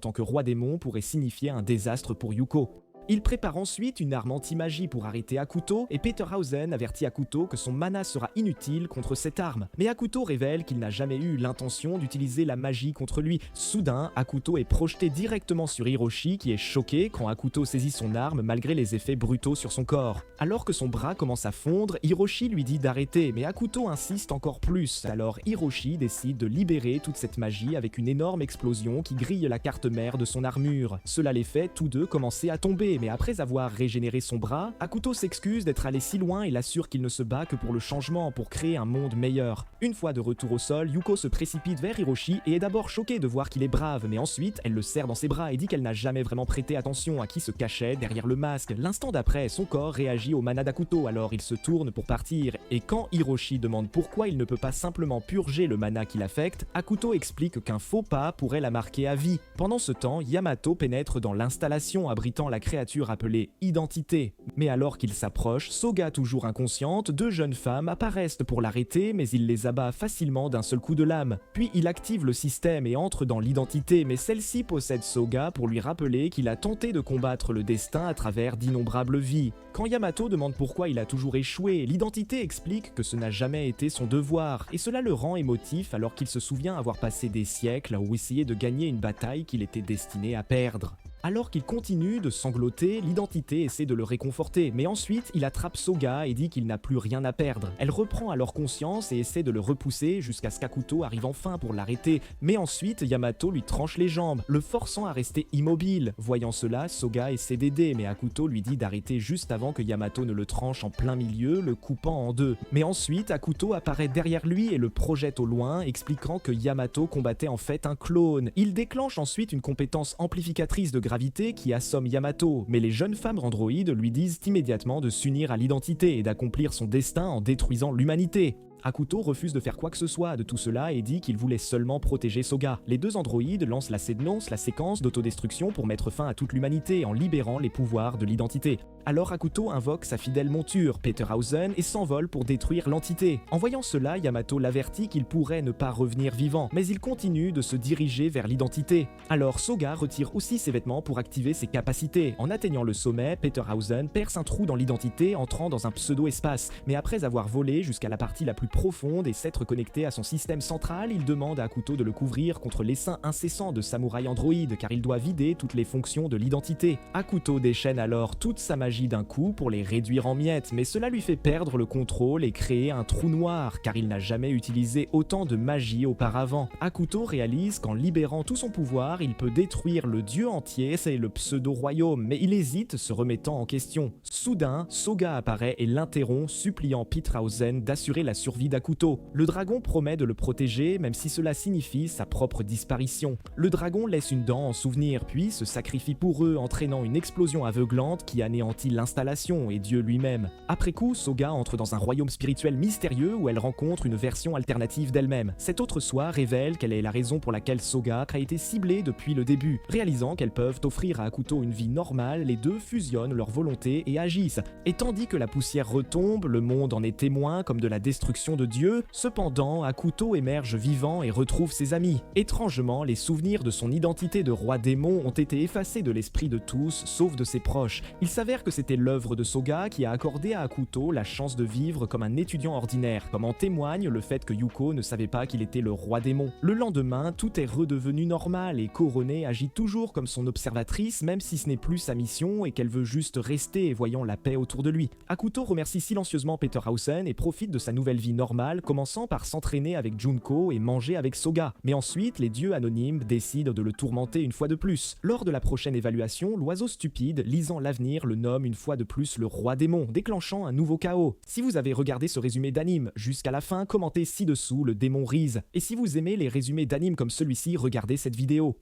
tant que roi démon pourrait signifier un désastre pour Yuko. Il prépare ensuite une arme anti-magie pour arrêter Akuto, et Peterhausen avertit Akuto que son mana sera inutile contre cette arme. Mais Akuto révèle qu'il n'a jamais eu l'intention d'utiliser la magie contre lui. Soudain, Akuto est projeté directement sur Hiroshi qui est choqué quand Akuto saisit son arme malgré les effets brutaux sur son corps. Alors que son bras commence à fondre, Hiroshi lui dit d'arrêter, mais Akuto insiste encore plus. Alors Hiroshi décide de libérer toute cette magie avec une énorme explosion qui grille la carte mère de son armure. Cela les fait tous deux commencer à tomber, mais après avoir régénéré son bras, Akuto s'excuse d'être allé si loin et l'assure qu'il ne se bat que pour le changement, pour créer un monde meilleur. Une fois de retour au sol, Yuko se précipite vers Hiroshi et est d'abord choquée de voir qu'il est brave, mais ensuite, elle le serre dans ses bras et dit qu'elle n'a jamais vraiment prêté attention à qui se cachait derrière le masque. L'instant d'après, son corps réagit au mana d'Akuto, alors il se tourne pour partir, et quand Hiroshi demande pourquoi il ne peut pas simplement purger le mana qui l'affecte, Akuto explique qu'un faux pas pourrait la marquer à vie. Pendant ce temps, Yamato pénètre dans l'installation abritant la créature appelée Identité. Mais alors qu'il s'approche, Soga toujours inconsciente, deux jeunes femmes apparaissent pour l'arrêter, mais il les abat facilement d'un seul coup de lame. Puis il active le système et entre dans l'identité, mais celle-ci possède Soga pour lui rappeler qu'il a tenté de combattre le destin à travers d'innombrables vies. Quand Yamato demande pourquoi il a toujours échoué, l'identité explique que ce n'a jamais été son devoir, et cela le rend émotif alors qu'il se souvient avoir passé des siècles à essayer de gagner une bataille qu'il était destiné à perdre. Alors qu'il continue de sangloter, l'identité essaie de le réconforter, mais ensuite il attrape Soga et dit qu'il n'a plus rien à perdre. Elle reprend alors conscience et essaie de le repousser jusqu'à ce qu'Akuto arrive enfin pour l'arrêter, mais ensuite Yamato lui tranche les jambes, le forçant à rester immobile. Voyant cela, Soga essaie d'aider, mais Akuto lui dit d'arrêter juste avant que Yamato ne le tranche en plein milieu, le coupant en deux. Mais ensuite, Akuto apparaît derrière lui et le projette au loin, expliquant que Yamato combattait en fait un clone. Il déclenche ensuite une compétence amplificatrice de gravité qui assomme Yamato, mais les jeunes femmes androïdes lui disent immédiatement de s'unir à l'identité et d'accomplir son destin en détruisant l'humanité. Akuto refuse de faire quoi que ce soit de tout cela et dit qu'il voulait seulement protéger Soga. Les deux androïdes lancent la séquence d'autodestruction pour mettre fin à toute l'humanité en libérant les pouvoirs de l'identité. Alors Akuto invoque sa fidèle monture, Peterhausen, et s'envole pour détruire l'entité. En voyant cela, Yamato l'avertit qu'il pourrait ne pas revenir vivant, mais il continue de se diriger vers l'identité. Alors Soga retire aussi ses vêtements pour activer ses capacités. En atteignant le sommet, Peterhausen perce un trou dans l'identité, entrant dans un pseudo-espace. Mais après avoir volé jusqu'à la partie la plus profonde et s'être connecté à son système central, il demande à Akuto de le couvrir contre l'essaim incessant de samouraï androïdes, car il doit vider toutes les fonctions de l'identité. Akuto déchaîne alors toute sa magie d'un coup pour les réduire en miettes, mais cela lui fait perdre le contrôle et créer un trou noir, car il n'a jamais utilisé autant de magie auparavant. Akuto réalise qu'en libérant tout son pouvoir, il peut détruire le dieu entier, c'est le pseudo-royaume, mais il hésite, se remettant en question. Soudain, Soga apparaît et l'interrompt, suppliant Peterhausen d'assurer la survie survie d'Akuto. Le dragon promet de le protéger même si cela signifie sa propre disparition. Le dragon laisse une dent en souvenir puis se sacrifie pour eux, entraînant une explosion aveuglante qui anéantit l'installation et Dieu lui-même. Après coup, Soga entre dans un royaume spirituel mystérieux où elle rencontre une version alternative d'elle-même. Cet autre soi révèle quelle est la raison pour laquelle Soga a été ciblée depuis le début. Réalisant qu'elles peuvent offrir à Akuto une vie normale, les deux fusionnent leurs volontés et agissent. Et tandis que la poussière retombe, le monde en est témoin comme de la destruction de Dieu. Cependant, Akuto émerge vivant et retrouve ses amis. Étrangement, les souvenirs de son identité de roi démon ont été effacés de l'esprit de tous, sauf de ses proches. Il s'avère que c'était l'œuvre de Soga qui a accordé à Akuto la chance de vivre comme un étudiant ordinaire, comme en témoigne le fait que Yuko ne savait pas qu'il était le roi démon. Le lendemain, tout est redevenu normal et Korone agit toujours comme son observatrice, même si ce n'est plus sa mission et qu'elle veut juste rester voyant la paix autour de lui. Akuto remercie silencieusement Peterhausen et profite de sa nouvelle vie normale, commençant par s'entraîner avec Junko et manger avec Soga. Mais ensuite, les dieux anonymes décident de le tourmenter une fois de plus. Lors de la prochaine évaluation, l'oiseau stupide, lisant l'avenir, le nomme une fois de plus le roi démon, déclenchant un nouveau chaos. Si vous avez regardé ce résumé d'anime jusqu'à la fin, commentez ci-dessous le démon Riz. Et si vous aimez les résumés d'anime comme celui-ci, regardez cette vidéo.